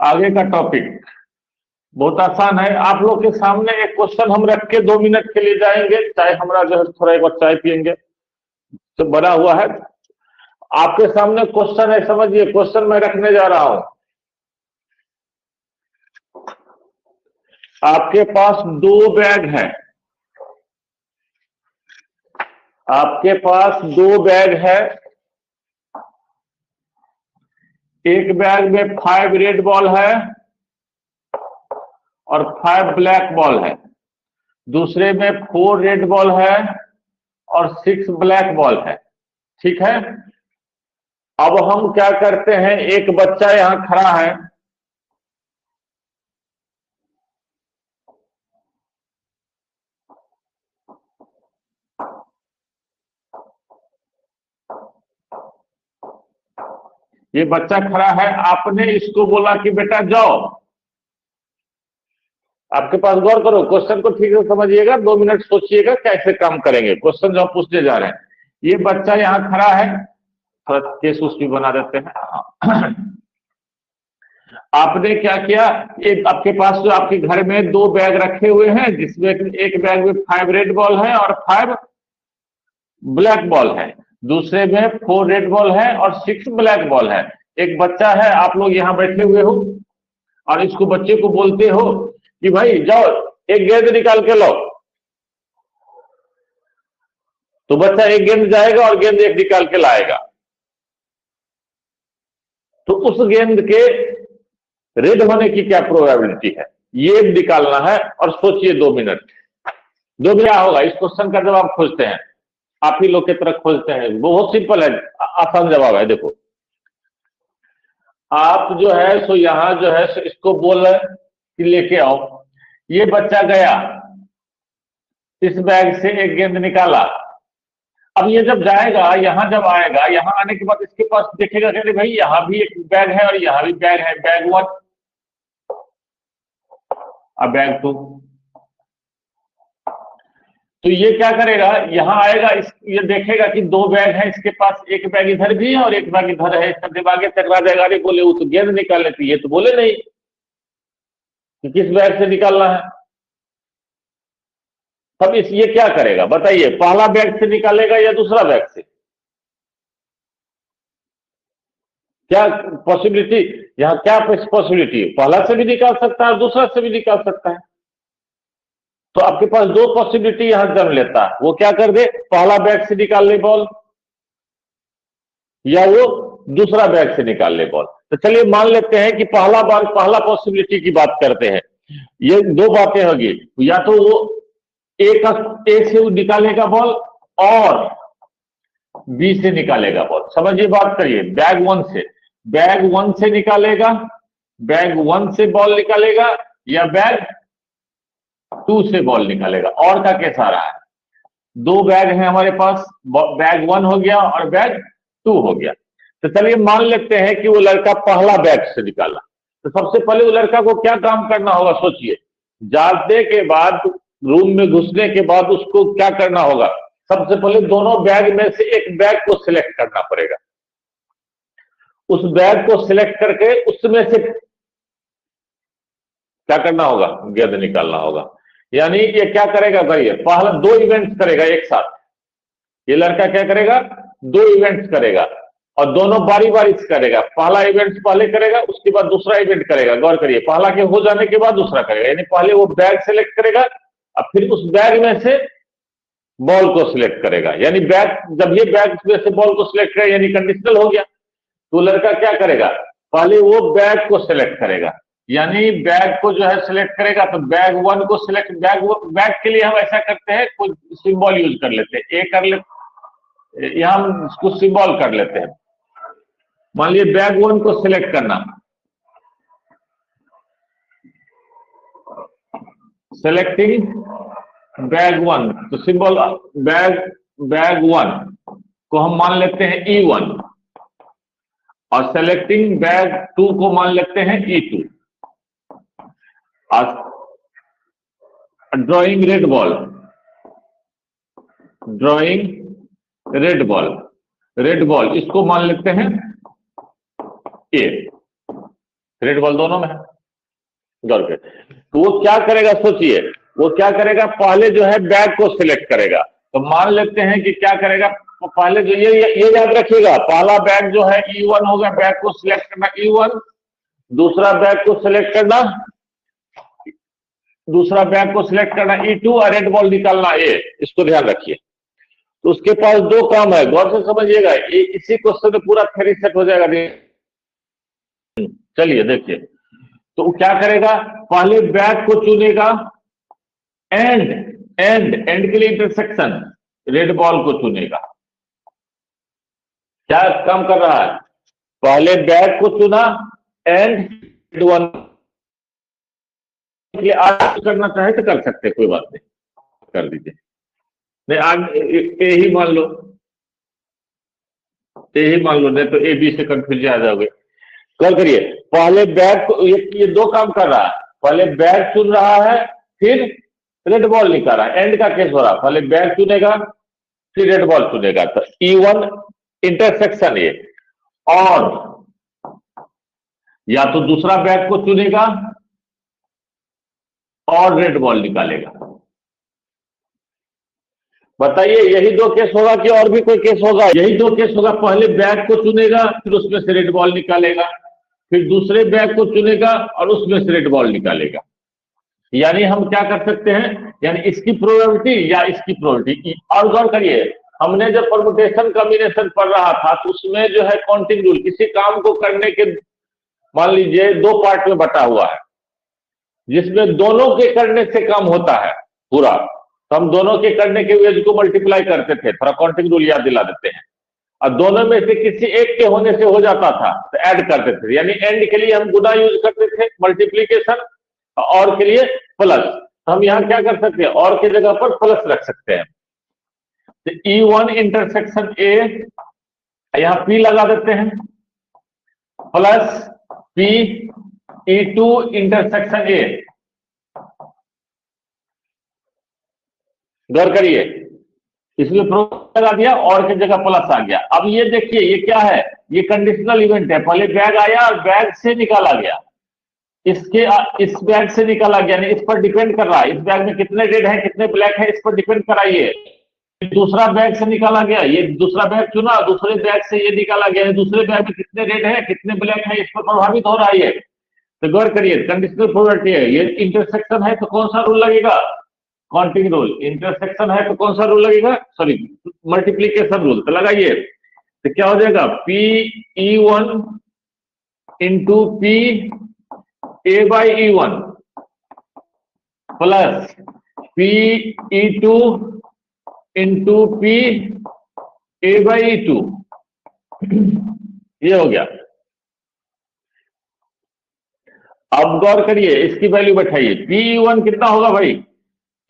आगे का टॉपिक बहुत आसान है। आप लोग के सामने एक क्वेश्चन हम रख के 2 मिनट के लिए जाएंगे, चाहे हमारा जो है थोड़ा एक बार चाय पियेंगे तो बना हुआ है। आपके सामने क्वेश्चन है, समझिए क्वेश्चन मैं रखने जा रहा हूं। आपके पास 2 बैग हैं, आपके पास 2 बैग है। एक बैग में 5 रेड बॉल है और 5 ब्लैक बॉल है। दूसरे में 4 रेड बॉल है और 6 ब्लैक बॉल है। ठीक है। अब हम क्या करते हैं, एक बच्चा यहां खड़ा है, ये बच्चा खड़ा है, आपने इसको बोला कि बेटा जाओ। आपके पास गौर करो, क्वेश्चन को ठीक से समझिएगा, 2 मिनट सोचिएगा कैसे काम करेंगे। क्वेश्चन जो हम पूछने जा रहे हैं, ये बच्चा यहां खड़ा है, थोड़ा केस उस भी बना देते हैं। आपने क्या किया, एक आपके पास जो आपके घर में 2 बैग रखे हुए हैं जिसमें एक बैग में 5 रेड बॉल है और 5 ब्लैक बॉल है, दूसरे में 4 रेड बॉल है और 6 ब्लैक बॉल है। एक बच्चा है, आप लोग यहां बैठे हुए हो और इसको बच्चे को बोलते हो कि भाई जाओ एक गेंद निकाल के लो। तो बच्चा एक गेंद जाएगा और गेंद एक निकाल के लाएगा। तो उस गेंद के रेड होने की क्या प्रोबेबिलिटी है, ये निकालना है। और सोचिए 2 मिनट। 2 मिनट क्या होगा, इस क्वेश्चन का जवाब खोजते हैं, आप ही लोग की तरफ खोजते हैं। बहुत सिंपल है, आसान जवाब है। देखो आप जो है सो यहां जो है सो इसको बोल रहे कि लेके आओ। ये बच्चा गया, इस बैग से एक गेंद निकाला। अब ये जब जाएगा, यहां जब आएगा, यहां आने के बाद इसके पास देखेगा कि भाई यहां भी एक बैग है और यहां भी बैग है, बैग 1 और बैग 2। तो ये क्या करेगा, यहां आएगा, ये देखेगा कि 2 बैग है, इसके पास एक बैग इधर भी है और एक बैग इधर है। इसका दिमाग चकरा जाएगा, अरे बोले वो तो गेंद निकालने थी, ये तो बोले नहीं कि किस बैग से निकालना है। तब ये क्या करेगा बताइए, पहला बैग से निकालेगा या दूसरा बैग से? क्या पॉसिबिलिटी, यहां क्या पॉसिबिलिटी है, पहला से भी निकाल सकता है और दूसरा से भी निकाल सकता है। तो आपके पास दो पॉसिबिलिटी यहां जन्म लेता है, वो क्या कर दे, पहला बैग से निकाल ले बॉल या वो दूसरा बैग से निकाल ले बॉल। तो चलिए मान लेते हैं कि पहला पॉसिबिलिटी की बात करते हैं। ये दो बातें होगी, या तो वो ए से वो निकालेगा बॉल और बी से निकालेगा बॉल। समझिए बात करिए, बैग वन से निकालेगा, बैग वन से बॉल निकालेगा या बैग टू से बॉल निकालेगा। और का केस आ रहा है, दो बैग है हमारे पास, बैग वन हो गया और बैग टू हो गया। तो चलिए मान लेते हैं कि वो लड़का पहला बैग से निकाला। तो सबसे पहले वो लड़का को क्या काम करना होगा, सोचिए। जाते के बाद, रूम में घुसने के बाद उसको क्या करना होगा, सबसे पहले दोनों बैग में से एक बैग को सिलेक्ट करना पड़ेगा। उस बैग को सिलेक्ट करके उसमें से क्या करना होगा, गेंद निकालना होगा। यानी ये क्या करेगा भाई, पहला दो इवेंट्स करेगा एक साथ। ये लड़का क्या करेगा, दो इवेंट्स करेगा और दोनों बारी बारी से करेगा। पहला इवेंट पहले करेगा, उसके बाद दूसरा इवेंट करेगा। गौर करिए, पहला के हो जाने के बाद दूसरा करेगा। यानी पहले वो बैग सिलेक्ट करेगा और फिर उस बैग में से बॉल को सिलेक्ट करेगा। यानी जब ये बैग में से बॉल को सिलेक्ट करेगा यानी कंडीशनल हो गया। तो लड़का क्या करेगा, पहले वो बैग को सिलेक्ट करेगा। यानी बैग को जो है सिलेक्ट करेगा, तो बैग वन को सिलेक्ट, बैग के लिए हम ऐसा करते हैं, कुछ सिंबल यूज कर लेते हैं। ए कर लेते, यहां हम कुछ सिंबल कर लेते हैं। मान लीजिए बैग वन को सिलेक्ट करना, सेलेक्टिंग बैग वन, तो सिंबल बैग वन को हम मान लेते हैं E1 और सेलेक्टिंग बैग टू को मान लेते हैं E2। और drawing red ball, red ball इसको मान लेते हैं ए। रेड बॉल दोनों में है, गौर पे। तो वो क्या करेगा, सोचिए, वो क्या करेगा, पहले जो है बैग को सिलेक्ट करेगा। तो मान लेते हैं कि क्या करेगा, पहले जो ये याद रखिएगा, पहला बैग जो है E1 होगा, बैग को सिलेक्ट करना E1, दूसरा बैग को सिलेक्ट करना E2 और रेड बॉल निकालना ए। इसको ध्यान रखिए। तो उसके पास दो काम है, गौर से समझिएगा। इसी क्वेश्चन में पूरा थ्योरी सेट हो जाएगा। चलिए देखिए, तो वो क्या करेगा, पहले बैग को चुनेगा, एंड के लिए इंटरसेक्शन रेड बॉल को चुनेगा। क्या काम कर रहा है, पहले बैग को चुना, एंड वन के लिए आगे करना चाहे तो कर सकते, कोई बात नहीं, कर दीजिए। नहीं आगे ही मान लो, नहीं तो ए बी से कंफ्यूजन आ जाओगे। क्या करिए, पहले बैग को, ये दो काम कर रहा है, पहले बैग चुन रहा है फिर रेड बॉल निकाल रहा है। एंड का केस हो रहा है, पहले बैग चुनेगा फिर रेड बॉल चुनेगा। तो E1 इंटरसेक्शन ए, और या तो दूसरा बैग को चुनेगा और रेड बॉल निकालेगा। बताइए, यही दो केस होगा कि और भी कोई केस होगा? यही दो केस होगा, पहले बैग को चुनेगा फिर उसमें से रेड बॉल निकालेगा, फिर दूसरे बैग को चुनेगा और उसमें से रेड बॉल निकालेगा। यानी हम क्या कर सकते हैं, यानी इसकी प्रोबेबिलिटी या इसकी प्रोबेबिलिटी। और गौर करिए, हमने जब परमुटेशन कॉम्बिनेशन पढ़ रहा था तो उसमें जो है काउंटिंग रूल, किसी काम को करने के मान लीजिए दो पार्ट में बटा हुआ है, जिसमें दोनों के करने से काम होता है पूरा, तो हम दोनों के करने के वेज को मल्टीप्लाई करते थे। थोड़ा काउंटिंग रूल याद दिला देते हैं। और दोनों में से किसी एक के होने से हो जाता था तो ऐड करते थे। यानी एंड के लिए हम गुना यूज करते थे, मल्टीप्लीकेशन, और के लिए प्लस। हम यहाँ क्या कर सकते हैं, और की जगह पर प्लस रख सकते हैं। तो E1 इंटरसेक्शन ए, यहाँ P लगा देते हैं, plus P E2 intersection A. गौर करिए, इसमें प्रोडक्ट लगा दिया और की जगह प्लस आ गया। अब ये देखिए, ये क्या है, ये कंडीशनल इवेंट है। पहले बैग आया और बैग से निकाला गया, इस बैग से निकाला गया, इस पर डिपेंड कर रहा है, इस बैग में कितने रेड है कितने ब्लैक है, इस पर डिपेंड कराइए। दूसरा बैग से निकाला गया, ये दूसरा बैग चुना, दूसरे बैग से ये निकाला गया, दूसरे बैग में कितने रेड है कितने ब्लैक है, इस पर प्रभावित हो रहा है। तो गौर करिए, कंडीशनल प्रोबेबिलिटी है, ये इंटरसेक्शन है तो कौन सा रूल लगेगा, काउंटिंग रूल, इंटरसेक्शन है तो कौन सा रूल लगेगा, सॉरी मल्टीप्लीकेशन रूल, तो लगाइए। तो क्या हो जाएगा, PE1 into PA/E1 plus PE2 into PA/E2, ये हो गया। अब गौर करिए, इसकी वैल्यू बैठाइए, PE1 कितना होगा भाई,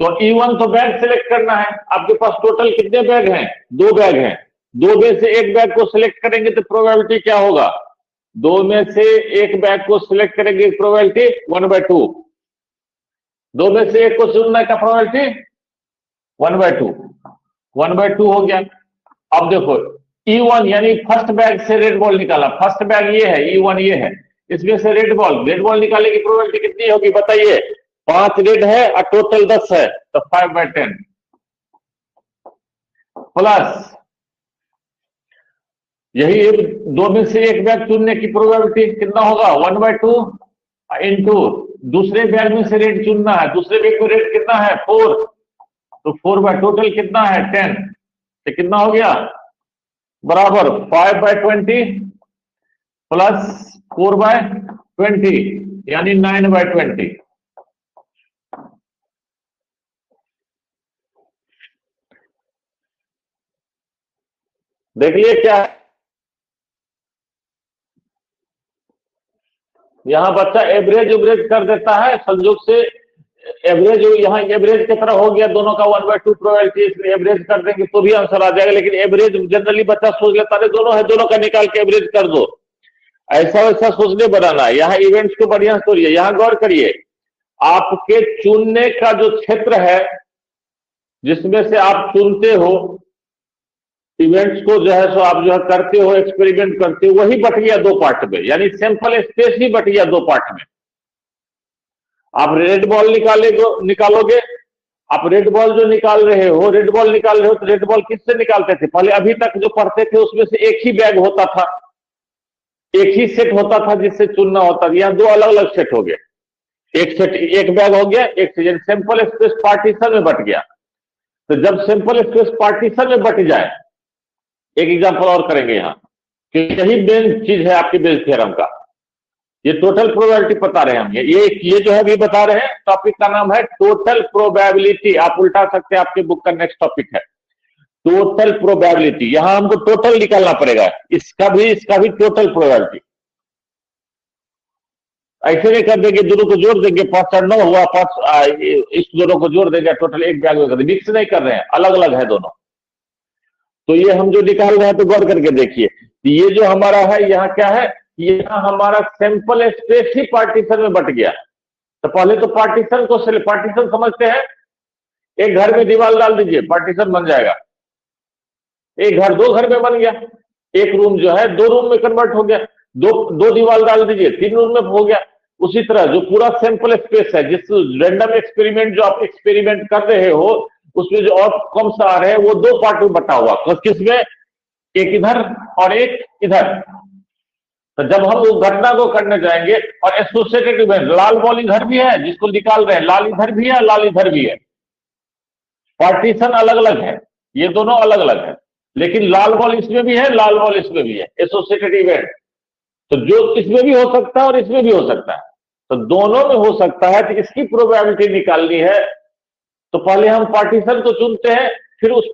तो E1 तो बैग सिलेक्ट करना है। आपके पास टोटल कितने बैग हैं, 2 बैग हैं, 2 में से एक बैग को सिलेक्ट करेंगे तो प्रोबेबिलिटी क्या होगा, 2 में से एक बैग को सिलेक्ट करेंगे, प्रोबेबिलिटी 1/2, 2 में से एक को चुनने का प्रोबेबिलिटी 1/2, 1/2 हो गया। अब देखो E1 यानी फर्स्ट बैग से रेड बॉल निकाला, फर्स्ट बैग ये है, E1 ये है, इसमें से रेड बॉल निकालने की प्रोबेबिलिटी कितनी होगी बताइए, 5 रेड है और टोटल 10 है, तो 5/10 प्लस यही 2 में से एक बैग चुनने की प्रोबेबिलिटी कितना होगा, 1/2 इंटू दूसरे बैग में से रेड चुनना है, दूसरे बैग में रेड कितना है 4, तो 4 टोटल कितना है 10, तो कितना हो गया बराबर 5/20 प्लस 4/20 यानी 9/20। देख लिए क्या, यहां बच्चा एवरेज कर देता है, संयोग से एवरेज यहाँ एवरेज की तरह हो गया, दोनों का 1/2 प्रोबेबिलिटी, इसलिए एवरेज कर देंगे तो भी आंसर आ जाएगा, लेकिन एवरेज जनरली बच्चा सोच लेता है दोनों है, दोनों का निकाल के एवरेज कर दो, ऐसा वैसा सोचने बनाना है। यहाँ इवेंट्स को बढ़िया तोड़िए, यहाँ गौर करिए, आपके चुनने का जो क्षेत्र है जिसमें से आप चुनते हो इवेंट्स को, जो है सो आप जो है करते हो, एक्सपेरिमेंट करते हो, वही बट गया 2 पार्ट में, यानी सैंपल स्पेस ही बट गया 2 पार्ट में। आप रेड बॉल निकालोगे, आप रेड बॉल जो निकाल रहे हो, तो रेड बॉल किससे निकालते थे, पहले अभी तक जो पढ़ते थे उसमें से एक ही बैग होता था, एक ही सेट होता था जिससे चुनना होता था, यहाँ 2 अलग अलग सेट हो गए, एक सेट एक बैग हो गया, एक सेट सैंपल स्पेस पार्टीशन में बट गया। तो जब सैंपल स्पेस पार्टीशन में बट जाए, एक एग्जांपल और करेंगे यहाँ, कि यही मेन चीज है आपके बेस थ्योरम का, ये टोटल प्रोबेबिलिटी बता रहे हैं हम, ये जो है अभी बता रहे हैं, टॉपिक का नाम है टोटल प्रोबेबिलिटी, आप उल्टा सकते हैं, आपके बुक का नेक्स्ट टॉपिक है टोटल प्रोबेबिलिटी। यहां हमको टोटल निकालना पड़ेगा, इसका भी टोटल प्रोबेबिलिटी, ऐसे नहीं कर देंगे, दोनों को जोड़ देंगे, 5 और 9 हुआ, 5 इस दोनों को जोड़ देंगे, टोटल एक बैग में कर देंगे, मिक्स नहीं कर रहे हैं, अलग अलग है दोनों। तो ये हम जो निकाल रहे हैं तो गौर करके देखिए, ये जो हमारा है यहाँ क्या है, यहाँ हमारा सैंपल स्पेस ही पार्टीशन में बट गया। तो पहले तो पार्टीशन समझते हैं, एक घर में दीवार डाल दीजिए पार्टीशन बन जाएगा, एक घर 2 घर में बन गया, एक रूम जो है 2 रूम में कन्वर्ट हो गया, दो दीवार डाल दीजिए 3 रूम में हो गया। उसी तरह जो पूरा सैंपल स्पेस है, जिस रैंडम एक्सपेरिमेंट जो आप एक्सपेरिमेंट कर रहे हो, उसमें जो आउटकम्स आ रहे हैं वो 2 पार्ट में बटा हुआ, किसमें, एक इधर और एक इधर। तो जब हम उस घटना को करने जाएंगे और एसोसिएटेड इवेंट, लाल बॉल इधर भी है जिसको निकाल रहे हैं, लाल इधर भी है, लाल इधर भी है, पार्टीशन अलग अलग है, ये दोनों अलग अलग है, लेकिन लाल बॉल इसमें भी है, लाल बॉल इसमें भी है, एसोसिएटेड इवेंट। तो जो इसमें भी हो सकता है और इसमें भी हो सकता है, तो दोनों में हो सकता है, तो इसकी प्रोबेबिलिटी निकालनी है। तो पहले हम पार्टीशन को चुनते हैं, फिर उस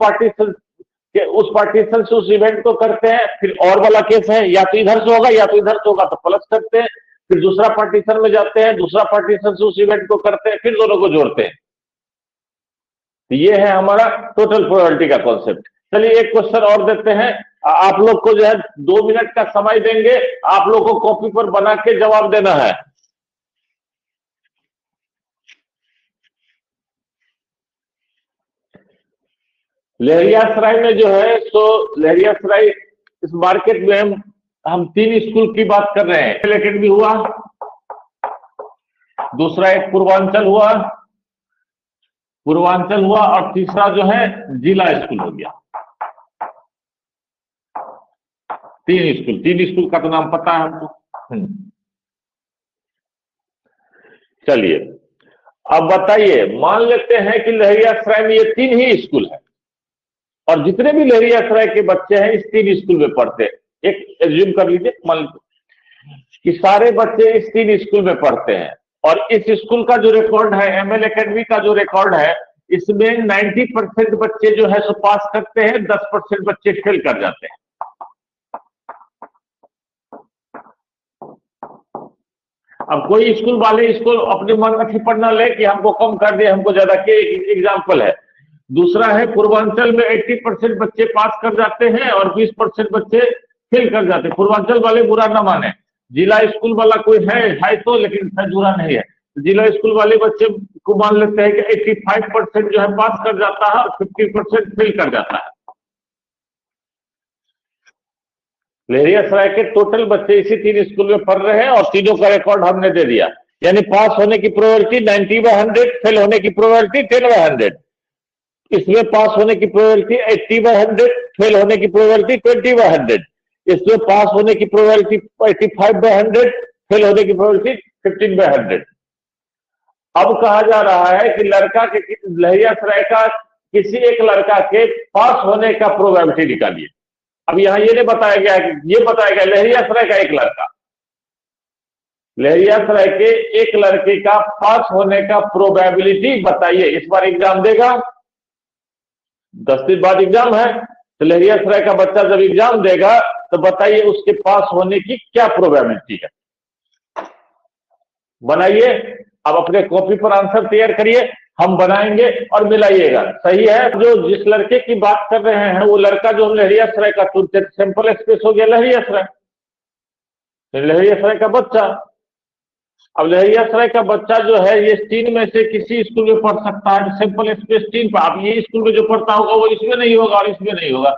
पार्टीशन से उस इवेंट को करते हैं, फिर और वाला केस है, या तो इधर से होगा या तो इधर से होगा, तो प्लस करते हैं, फिर दूसरा पार्टीशन में जाते हैं, दूसरा पार्टीशन से उस इवेंट को करते हैं, फिर दोनों को जोड़ते हैं। तो ये है हमारा टोटल प्रोबेबिलिटी का कॉन्सेप्ट। चलिए एक क्वेश्चन और देते हैं, आप लोग को जो है 2 मिनट का समय देंगे, आप लोग को कॉपी पर बना के जवाब देना है। लहरियासराय में जो है, तो लहरियासराय इस मार्केट में हम 3 स्कूल की बात कर रहे हैं, रिलेटेड भी हुआ, दूसरा एक पूर्वांचल हुआ और तीसरा जो है जिला स्कूल हो गया। 3 स्कूल का तो नाम पता है हमको। चलिए अब बताइए, मान लेते हैं कि लहरियासराय में ये 3 ही स्कूल है और जितने भी लहरियासराय के बच्चे हैं इस 3 स्कूल में पढ़ते हैं। एक एज्यूम कर लीजिए, मान लीजिए कि सारे बच्चे इस 3 स्कूल में पढ़ते हैं और इस स्कूल का जो रिकॉर्ड है, एमएल एकेडमी का जो रिकॉर्ड है, इसमें 90% बच्चे जो है सो पास करते हैं, 10% बच्चे फेल कर जाते हैं। अब कोई स्कूल वाले इसको अपने मन में पढ़ना ले कि हमको कम कर दे, हमको ज्यादा के, एग्जाम्पल है। दूसरा है पूर्वांचल में 80% बच्चे पास कर जाते हैं और 20% बच्चे फेल कर जाते हैं। पूर्वांचल वाले बुरा ना माने, जिला स्कूल वाला कोई है तो, लेकिन बुरा नहीं है। जिला स्कूल वाले बच्चे को मान लेते हैं कि 85% जो है पास कर जाता है और 50% फेल कर जाता है। लहरियासराय के टोटल बच्चे इसी 3 स्कूल में पढ़ रहे हैं और तीनों का रिकॉर्ड हमने दे दिया। यानी पास होने की प्रोबेबिलिटी 90/100, फेल होने की प्रोबेबिलिटी 10/100। इसमें पास होने की प्रोबेबिलिटी 80/100, फेल होने की प्रोबेबिलिटी 20/100। इसमें पास होने की प्रोबेबिलिटी 85/100, फेल होने की प्रोबेबिलिटी 15/100। अब कहा जा रहा है कि लड़का के, लहरियासराय का किसी एक लड़का के पास होने का प्रोबेबिलिटी निकालिए। अब यहां ये नहीं बताया गया कि, ये बताया गया लहरियासराय का एक लड़का, लहरियासराय के एक लड़के का पास होने का प्रोबेबिलिटी बताइए। इस बार एग्जाम देगा, 10 दिन बाद एग्जाम है, तो लहरियासराय का बच्चा जब एग्जाम देगा तो बताइए उसके पास होने की क्या प्रोबेबिलिटी है। बनाइए, अब अपने कॉपी पर आंसर तैयार करिए, हम बनाएंगे और मिलाइएगा। सही है, जो जिस लड़के की बात कर रहे हैं वो लड़का जो हम लहरियासराय का चुनते, सैंपल स्पेस हो गया लहरियासराय, लहरियासराय का बच्चा। अब लहरियासराय का बच्चा जो है ये 3 में से किसी स्कूल में पढ़ सकता है, सैंपल स्पेस 3 पर। अब ये स्कूल में जो पढ़ता होगा वो इसमें नहीं होगा और इसमें नहीं होगा,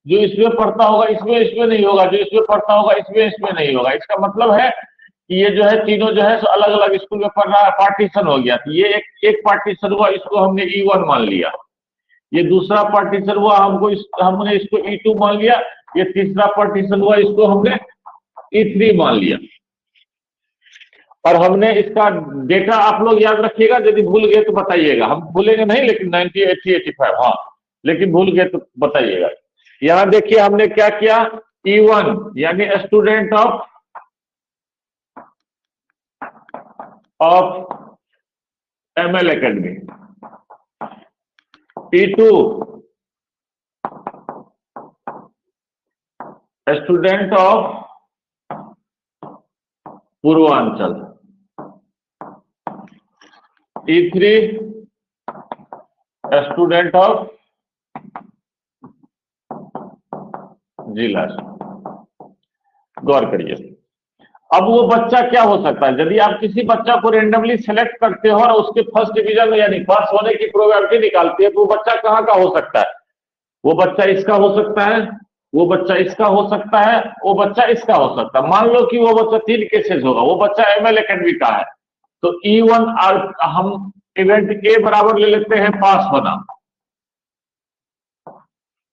जो इसमें पढ़ता होगा इसमें नहीं होगा, जो इसमें पढ़ता होगा इसमें नहीं होगा। इसका मतलब है कि ये जो है तीनों जो है अलग अलग स्कूल में पढ़ रहा है, पार्टीशन हो गया। ये एक पार्टीशन हुआ, इसको हमने E1 मान लिया। ये दूसरा पार्टीशन हुआ, हमने इसको E2 मान लिया। ये तीसरा पार्टीशन हुआ, इसको हमने E3 मान लिया। और हमने इसका डेटा आप लोग याद रखिएगा, यदि भूल गए तो बताइएगा। हम भूलेंगे नहीं, लेकिन 90, 80, 85, हाँ, लेकिन भूल गए तो बताइएगा। यहां देखिए हमने क्या किया, E1 यानी student of ML academy, E2 student of Purvanchal, E3 student of जिला। गौर करिए, अब वो बच्चा क्या हो सकता है। यदि आप किसी बच्चा को रेंडमली सेलेक्ट करते हो और उसके फर्स्ट डिवीजन में यानी पास होने की प्रोबेबिलिटी निकालते हैं, तो वो बच्चा कहाँ का हो सकता है। वो बच्चा इसका हो सकता है, वो बच्चा इसका हो सकता है, वो बच्चा इसका हो सकता है। मान लो कि वो बच्चा 3 केसेस होगा, वो बच्चा ML एकेडमी का है, तो E1 हम इवेंट ए बराबर ले लेते हैं पास होना,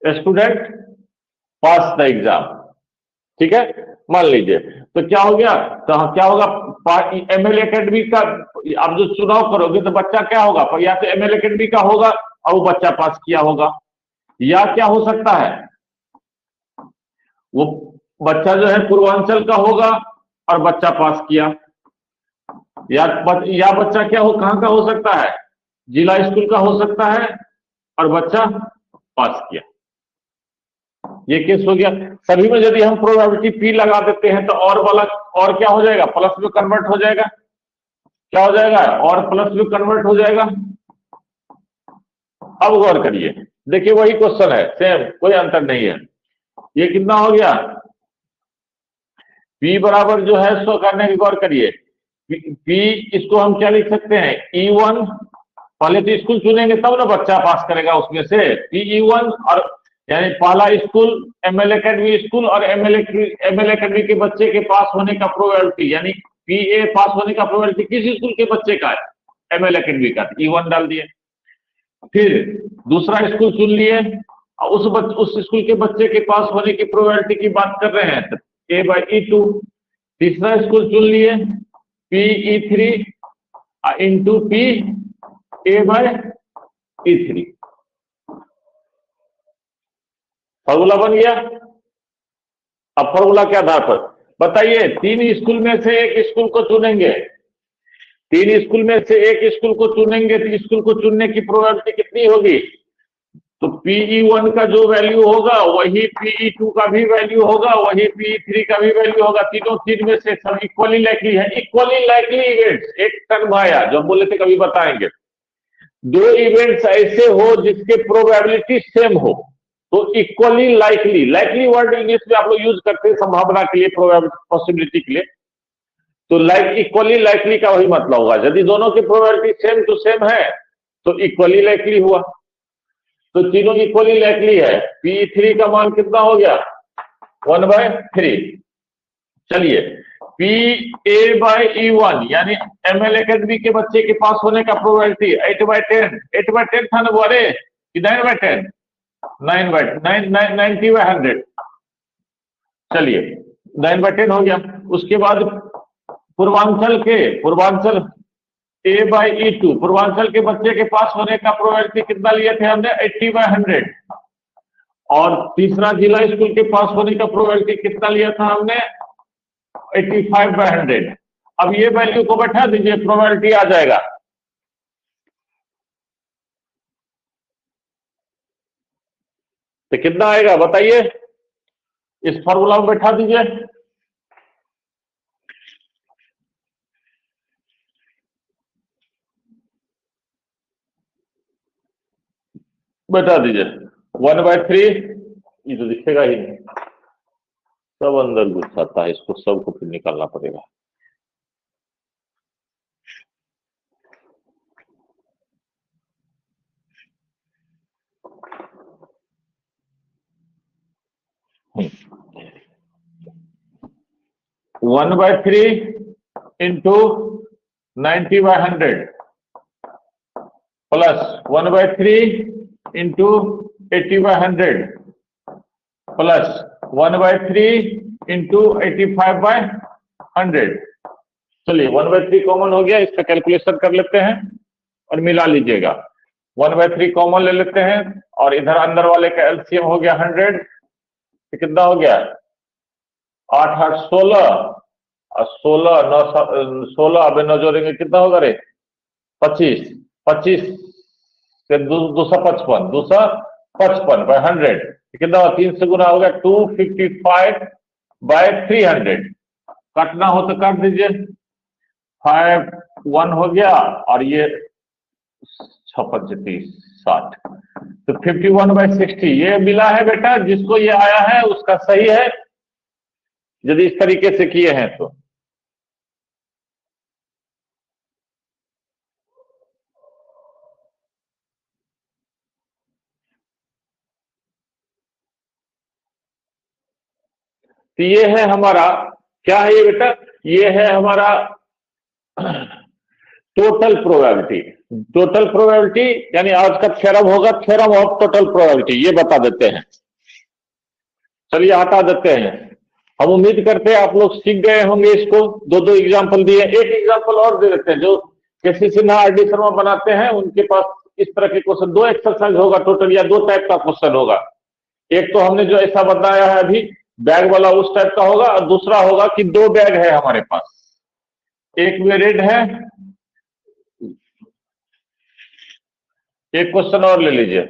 स्टूडेंट पास द एग्जाम, ठीक है, मान लीजिए। तो क्या हो गया, तो क्या होगा, ML एकेडमी का आप जो चुनाव करोगे तो बच्चा क्या होगा, या तो ML एकेडमी का होगा और वो बच्चा पास किया होगा, या क्या हो सकता है वो बच्चा जो है पूर्वांचल का होगा और बच्चा पास किया, या बच्चा क्या हो, कहां का हो सकता है, जिला स्कूल का हो सकता है और बच्चा पास किया। ये केस हो गया। सभी में यदि हम प्रोबेबिलिटी P लगा देते हैं तो और वाला और क्या हो जाएगा, प्लस में कन्वर्ट हो जाएगा। क्या हो जाएगा, और प्लस में कन्वर्ट हो जाएगा। अब गौर करिए, देखिए वही क्वेश्चन है, सेम, कोई अंतर नहीं है। ये कितना हो गया, P बराबर जो है सो करने की गौर करिए, P इसको हम क्या लिख सकते हैं, E1, पहले तो स्कूल चुनेंगे तब ना बच्चा पास करेगा उसमें से, PE1 और यानी पहला स्कूल ML एकेडमी स्कूल और ML एकेडमी के बच्चे के पास होने का प्रोबेबिलिटी, यानी PA पास होने का प्रोबेबिलिटी किस स्कूल के बच्चे का है, ML एकेडमी का, E1 डाल दिए। फिर दूसरा स्कूल चुन लिए, उस स्कूल के बच्चे के पास होने की प्रोबेबिलिटी की बात कर रहे हैं, तो A/E2। तीसरा स्कूल चुन लिए, PE3 into P A/E3। Formula बन गया। अब फॉर्मूला के आधार पर बताइए, 3 स्कूल में से एक स्कूल को चुनेंगे, 3 स्कूल में से एक स्कूल को चुनेंगे तो स्कूल को चुनने की प्रोबेबिलिटी कितनी होगी? तो PE1 का जो वैल्यू होगा वही PE2 का भी वैल्यू होगा, वही PE3 का भी वैल्यू होगा। तीनों 3 में से सब इक्वली लाइकली है। इक्वली लाइकली इवेंट्स, एक टर्म आया जो बोले थे कभी बताएंगे। 2 इवेंट्स ऐसे हो जिसके प्रोबेबिलिटी सेम हो तो equally likely, likely word English में आप लोग यूज करते हैं संभावना के लिए, पॉसिबिलिटी के लिए। तो लाइक इक्वली लाइकली का वही मतलब होगा, यदि दोनों की प्रोबेबिलिटी सेम टू सेम है तो इक्वली लाइकली हुआ। तो तीनों इक्वली लाइकली है। P3 का मान कितना हो गया? 1/3। चलिए, PA/E1 यानी ML एकेडमी के बच्चे के पास होने का प्रोबेबिलिटी 8/10। 8/10 था ना वो? अरे 9/10, 90/100। चलिए 9/10 हो गया। उसके बाद पूर्वांचल A/E2, पूर्वांचल के बच्चे के पास होने का प्रोबेबिलिटी कितना लिए थे हमने? 80/100। और तीसरा जिला स्कूल के पास होने का प्रोबेबिलिटी कितना लिया था हमने? 85/100। अब ये वैल्यू को बैठा दीजिए, प्रोबेबिलिटी आ जाएगा। तो कितना आएगा बताइए? इस फॉर्मूला में बैठा दीजिए। बैठा दीजिए 1/3। ये तो दिखेगा ही नहीं, सब अंदर घुस जाता है, इसको सबको फिर निकालना पड़ेगा। One by three into 90/100 plus 1/3 into 80/100 plus 1/3 into 85/100। चलिए 1/3 कॉमन हो गया, इसका कैलकुलेशन कर लेते हैं और मिला लीजिएगा। 1/3 कॉमन ले लेते हैं और इधर अंदर वाले का एलसीएम हो गया 100। तो कितना हो गया? 8 8 16 और 16 9 16 अब 9 जोड़ेंगे कितना होगा रे? 25। 25 से 255, 255/100 कितना हुआ? 3 से गुना हो गया 255/300। काटना हो तो काट दीजिए। 5 1 हो गया और ये 6 60। तो 51/60 ये मिला है बेटा। जिसको ये आया है उसका सही है, यदि इस तरीके से किए हैं तो। तो ये है हमारा, क्या है ये बेटा? ये है हमारा टोटल प्रोबेबिलिटी। टोटल प्रोबेबिलिटी यानी आज का थ्योरम होगा, थ्योरम ऑफ टोटल प्रोबेबिलिटी, ये बता देते हैं। चलिए हटा देते हैं। हम उम्मीद करते हैं आप लोग सीख गए होंगे इसको। 2 एग्जाम्पल दिए, एक एग्जाम्पल और दे देते हैं। जो केसी सिन्हा आरडी शर्मा बनाते हैं उनके पास इस तरह के क्वेश्चन 2 एक्सरसाइज होगा टोटल, या 2 टाइप का क्वेश्चन होगा। एक तो हमने जो ऐसा बताया है अभी बैग वाला उस टाइप का होगा, और दूसरा होगा कि 2 बैग है हमारे पास, एक में रेड है। एक क्वेश्चन और ले लीजिए।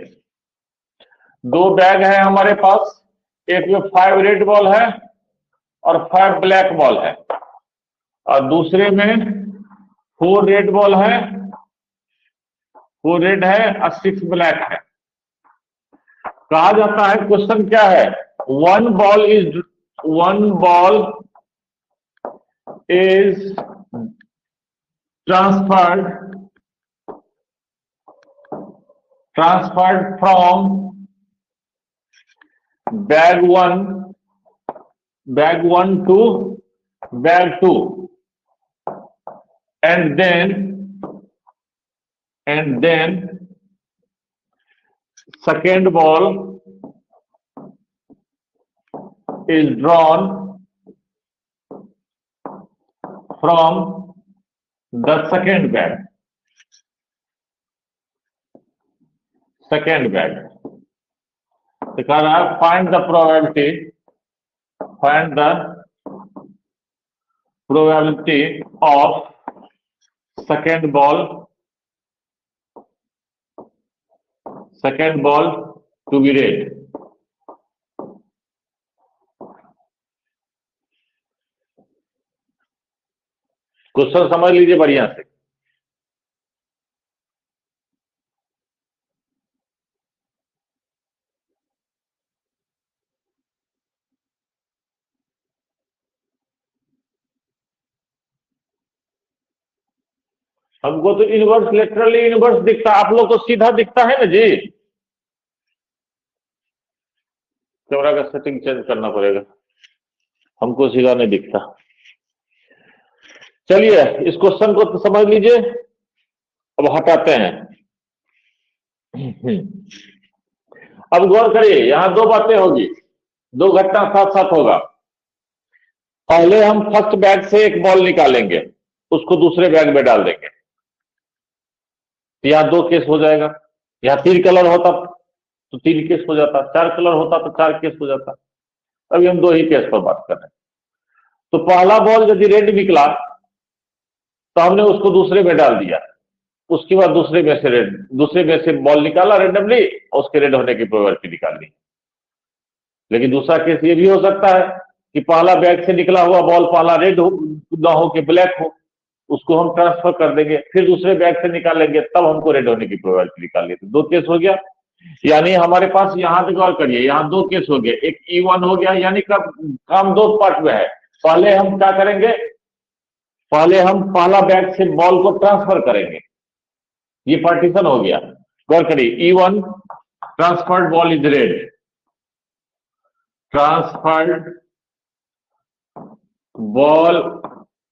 2 बैग है हमारे पास, एक में 5 रेड बॉल है और 5 ब्लैक बॉल है, और दूसरे में 4 रेड बॉल है, 4 रेड है और 6 ब्लैक है। कहा जाता है, क्वेश्चन क्या है? one ball is transferred from bag 1 to bag 2, and then second ball is drawn from the second bag. Second bag. तो कह रहा है find the probability of second ball to be red. Question समझ लीजिए बढ़िया से। हमको तो इनवर्स, लेटरली इनवर्स दिखता, आप लोग को सीधा दिखता है ना जी। कैमरा का सेटिंग चेंज करना पड़ेगा, हमको सीधा नहीं दिखता। चलिए इस क्वेश्चन को तो समझ लीजिए, अब हटाते हैं। अब गौर करिए, यहां दो बातें होगी, दो घटना साथ साथ होगा। पहले हम फर्स्ट बैग से एक बॉल निकालेंगे, उसको दूसरे बैग में डाल देंगे। यहां दो केस हो जाएगा। यहां 3 कलर होता तो 3 केस हो जाता, 4 कलर होता तो 4 केस हो जाता। अभी हम 2 ही केस पर बात कर रहे हैं। तो पहला बॉल यदि रेड निकला तो हमने उसको दूसरे में डाल दिया, उसके बाद दूसरे में से बॉल निकाला रेंडमली और उसके रेड होने की प्रोबेबिलिटी निकाल ली। लेकिन दूसरा केस ये भी हो सकता है कि पहला बैग से निकला हुआ बॉल पहला रेड हो ना हो कि ब्लैक हो, उसको हम ट्रांसफर कर देंगे, फिर दूसरे बैग से निकालेंगे, तब हमको रेड होने की प्रोबेबिलिटी निकाल ली। तो 2 केस हो गया। यानी हमारे पास यहां पे गौर करिए, यहां 2 केस हो गए, एक E1 हो गया। यानी काम 2 पार्ट में है। पहले हम क्या करेंगे, पहले हम पहला बैग से बॉल को ट्रांसफर करेंगे, ये पार्टीशन हो गया। गौर करिए, E1 transferred ball is red, transferred ball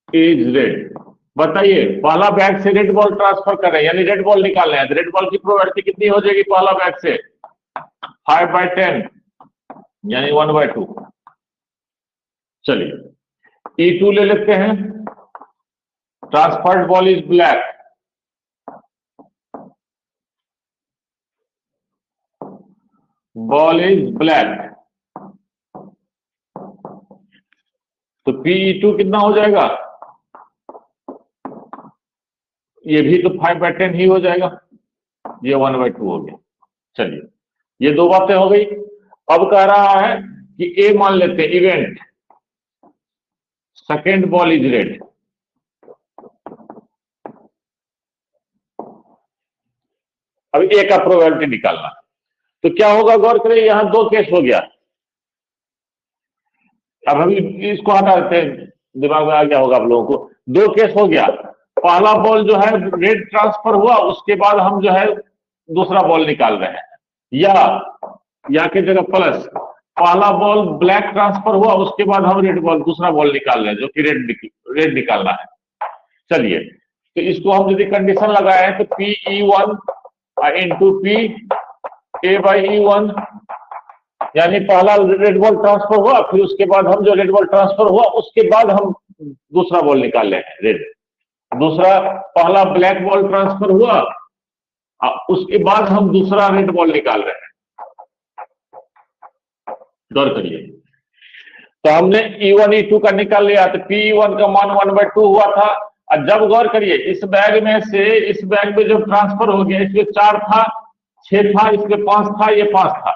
is red. बताइए, पहला बैग से रेड बॉल ट्रांसफर कर रहे हैं, यानी रेड बॉल निकाल रहे हैं, तो रेड बॉल की प्रोबेबिलिटी कितनी हो जाएगी पहला बैग से? 5/10 यानी 1/2। चलिए E2 ले लेते हैं, transferred ball is black, ball is black, तो PE2 कितना हो जाएगा? ये भी तो 5/10 ही हो जाएगा, ये 1/2 हो गया। चलिए ये 2 बातें हो गई। अब कह रहा है कि ए मान लेते हैं event second ball is red. अब ए का प्रोबेबिलिटी निकालना, तो क्या होगा गौर करें, यहां 2 केस हो गया। अब हम इसको हटा देते हैं, दिमाग में आ गया होगा आप लोगों को। 2 केस हो गया, पहला बॉल जो है रेड ट्रांसफर हुआ, उसके बाद हम जो है दूसरा बॉल निकाल रहे हैं, या के जगह प्लस पहला बॉल ब्लैक ट्रांसफर हुआ, उसके बाद हम रेड बॉल दूसरा बॉल निकाल रहे हैं जो कि रेड निकालना है। चलिए तो इसको हम यदि कंडीशन लगाए तो PE1 इंटू PA/E1, यानी पहला रेड बॉल ट्रांसफर हुआ, फिर उसके बाद हम जो रेड बॉल ट्रांसफर हुआ उसके बाद हम दूसरा बॉल निकाल रहे हैं रेड। दूसरा पहला ब्लैक बॉल ट्रांसफर हुआ, उसके बाद हम दूसरा रेड बॉल निकाल रहे हैं। गौर करिए, तो हमने E1 E2 का निकाल लिया, तो PE1 का मान 1/2 हुआ था। और जब गौर करिए, इस बैग में से इस बैग में जब ट्रांसफर हो गया, इसमें 4 था, 6 था, इसमें 5 था, ये 5 था,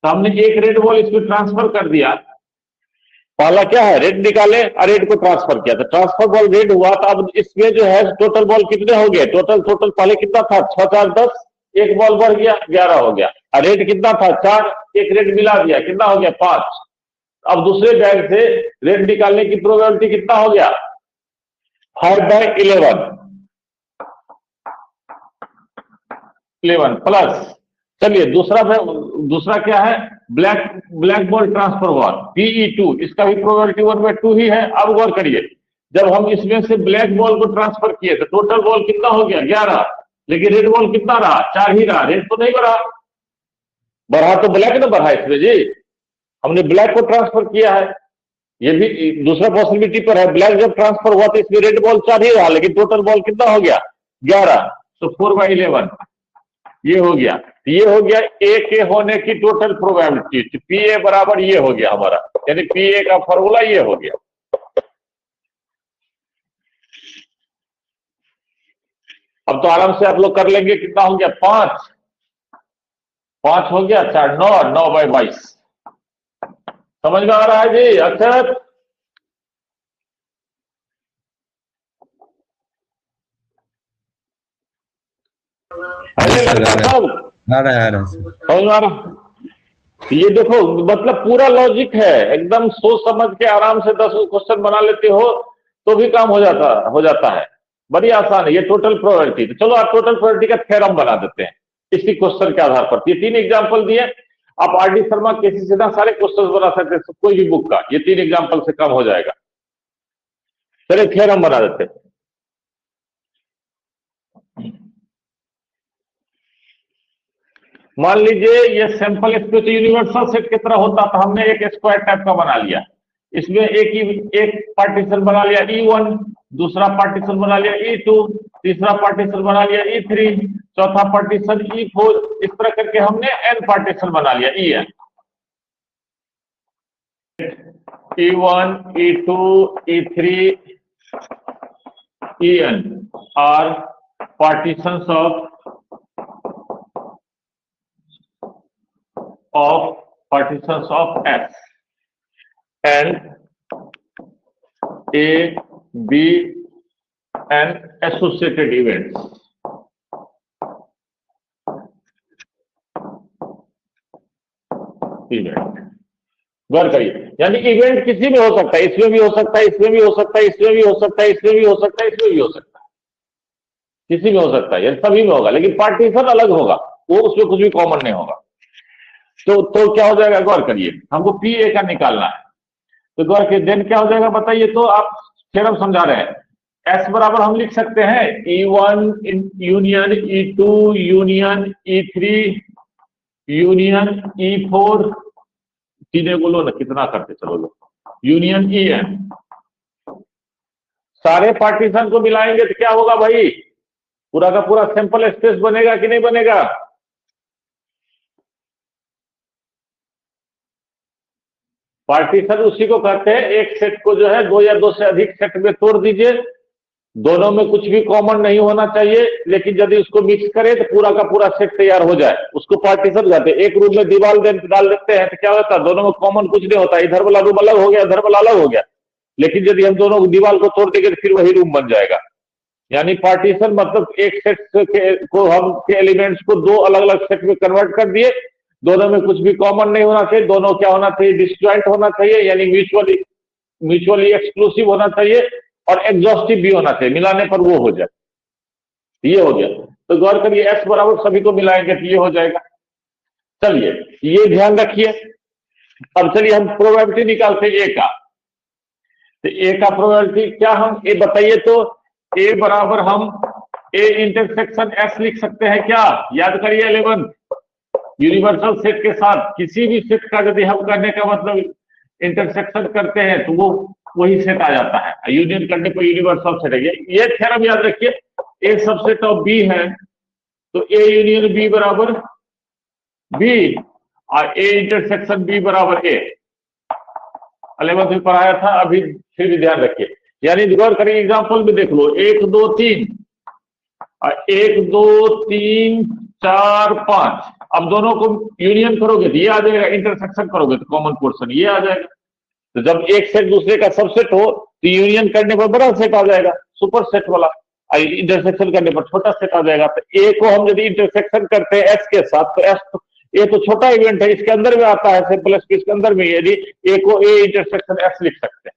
तो हमने एक रेड बॉल इसमें ट्रांसफर कर दिया। पहला क्या है, रेड निकाले और रेड को ट्रांसफर किया, तो ट्रांसफर बॉल रेड हुआ। तो अब इसमें जो है टोटल बॉल कितने हो गए, टोटल पहले कितना था, 6 4 10, एक बॉल बढ़ गया 11 हो गया। और रेड कितना था 4, एक रेड मिला दिया, कितना हो गया 5। अब दूसरे बैग से रेड निकालने की प्रोबेबिलिटी कितना हो गया, 5/11 प्लस। चलिए दूसरा क्या है, ब्लैक बॉल ट्रांसफर हुआ PE2, इसका भी प्रोबेबिलिटी 1/2 ही है। अब गौर करिए, जब हम इसमें से ब्लैक बॉल को ट्रांसफर किए तो टोटल बॉल कितना हो गया 11, लेकिन रेड बॉल कितना रहा, 4 ही रहा, रेड तो नहीं बढ़ा तो ब्लैक ना बढ़ा इसमें जी, हमने ब्लैक को ट्रांसफर किया है। ये भी दूसरा पॉसिबिलिटी पर है, ब्लैक जब ट्रांसफर हुआ तो इसमें रेड बॉल 4 ही रहा, लेकिन टोटल बॉल कितना हो गया 11, तो 4/11 ये हो गया, ये हो गया ए के होने की टोटल प्रोबेबिलिटी, पी ए बराबर ये हो गया हमारा, यानी पी ए का फॉर्मूला ये हो गया। अब तो आराम से आप लोग कर लेंगे, कितना हो गया 5, 5 हो गया, 4 9, 9/22 समझ में आ रहा है जी अक्षर? ये देखो मतलब पूरा लॉजिक है, एकदम सोच समझ के आराम से 10 क्वेश्चन बना लेते हो तो भी काम हो जाता है, बड़ी आसान है। ये टोटल प्रोबेबिलिटी, तो चलो आप टोटल प्रोबेबिलिटी का थ्योरम बना देते हैं इसी क्वेश्चन के आधार पर। ये 3 एग्जाम्पल दिए, आप आर डी शर्मा केसी सिन्हा सारे क्वेश्चन बना सकते हैं कोई भी बुक का, ये 3 एग्जाम्पल से काम हो जाएगा। चलिए थ्योरम बना देते हैं। मान लीजिए ये सैंपल स्पेस यूनिवर्सल सेट की तरह होता तो हमने एक स्क्वायर टाइप का बना लिया, इसमें एक पार्टीशन बना लिया E1, दूसरा पार्टीशन बना लिया E2, तीसरा पार्टीशन बना लिया E3, चौथा पार्टीशन E4, इस तरह करके हमने n पार्टीशन बना लिया En। E1, E2, E3, En are partitions of S and A, B and associated events। Event गौर करिए, यानी इवेंट किसी में हो सकता है, इसमें भी हो सकता है, इसमें भी हो सकता है, इसमें भी हो सकता है, इसमें भी हो सकता है, इसमें भी हो सकता है, किसी में हो सकता है, यानी सभी में होगा, लेकिन पार्टीशन अलग होगा, वो उसमें कुछ भी कॉमन नहीं होगा। तो क्या हो जाएगा, गौर करिए, हमको पी ए का निकालना है, तो गौर करिए देन क्या हो जाएगा बताइए, तो आप थ्योरम समझा रहे हैं। एस बराबर हम लिख सकते हैं E1 union E2 union E3 union E4, तीनों को लो ना, कितना करते चलो लो, यूनियन En। सारे पार्टीशन को मिलाएंगे तो क्या होगा भाई, पूरा का पूरा सैंपल स्पेस बनेगा कि नहीं बनेगा? पार्टीशन उसी को कहते हैं, एक सेट को जो है 2 या 2 से अधिक सेट में तोड़ दीजिए, दोनों में कुछ भी कॉमन नहीं होना चाहिए, लेकिन यदि उसको मिक्स करें तो पूरा का पूरा सेट तैयार हो जाए, उसको पार्टीशन कहते हैं। एक रूम में दीवार डाल देते हैं तो क्या होता है, दोनों में कॉमन कुछ नहीं होता, इधर वाला रूम अलग हो गया, इधर वाला अलग हो गया, लेकिन यदि हम दोनों दीवार को तोड़ देंगे तो फिर वही रूम बन जाएगा। यानी पार्टीशन मतलब एक सेट को हम के एलिमेंट्स को 2 अलग अलग सेट में कन्वर्ट कर दिए, दोनों में कुछ भी कॉमन नहीं होना चाहिए, दोनों क्या होना चाहिए, डिस्जॉइंट होना चाहिए, यानी म्यूचुअली एक्सक्लूसिव होना चाहिए और एग्जॉस्टिव भी होना चाहिए, मिलाने पर वो हो जाए, ये हो गया। तो गौर करिए एक्स बराबर सभी को मिलाएंगे तो ये हो जाएगा। चलिए ये ध्यान रखिए। अब चलिए हम प्रोबेबिलिटी निकालते हैं ए का, तो ए का प्रोबेबिलिटी क्या, हम ए बताइए, तो ए बराबर हम ए इंटरसेक्शन एस लिख सकते हैं क्या? याद करिए 11 यूनिवर्सल सेट के साथ किसी भी सेट का यदि हम करने का मतलब इंटरसेक्शन करते हैं तो वो वही सेट आ जाता है, यूनियन करने पर यूनिवर्सल सेट है। ये थ्योरम याद रखिए, ए सबसेट ऑफ बी है तो ए यूनियन बी बराबर बी और ए इंटरसेक्शन बी बराबर ए। 11th में पढ़ाया था, अभी फिर भी ध्यान रखिए। यानी गौर करिए एग्जाम्पल में देख लो, 1 2 3 और 1 2 3 4 5, अब दोनों को यूनियन करोगे तो ये आ जाएगा, इंटरसेक्शन करोगे तो कॉमन पोर्शन ये आ जाएगा। तो जब एक सेट दूसरे का सबसेट हो तो यूनियन करने पर बड़ा सेट आ जाएगा, सुपर सेट वाला, इंटरसेक्शन करने पर छोटा सेट आ जाएगा। तो ए को हम यदि इंटरसेक्शन करते हैं एस के साथ तो एस ए तो छोटा इवेंट है, इसके अंदर में आता है, सिंपल स्पेस के अंदर में, यदि ए को ए इंटरसेक्शन एस लिख सकते हैं।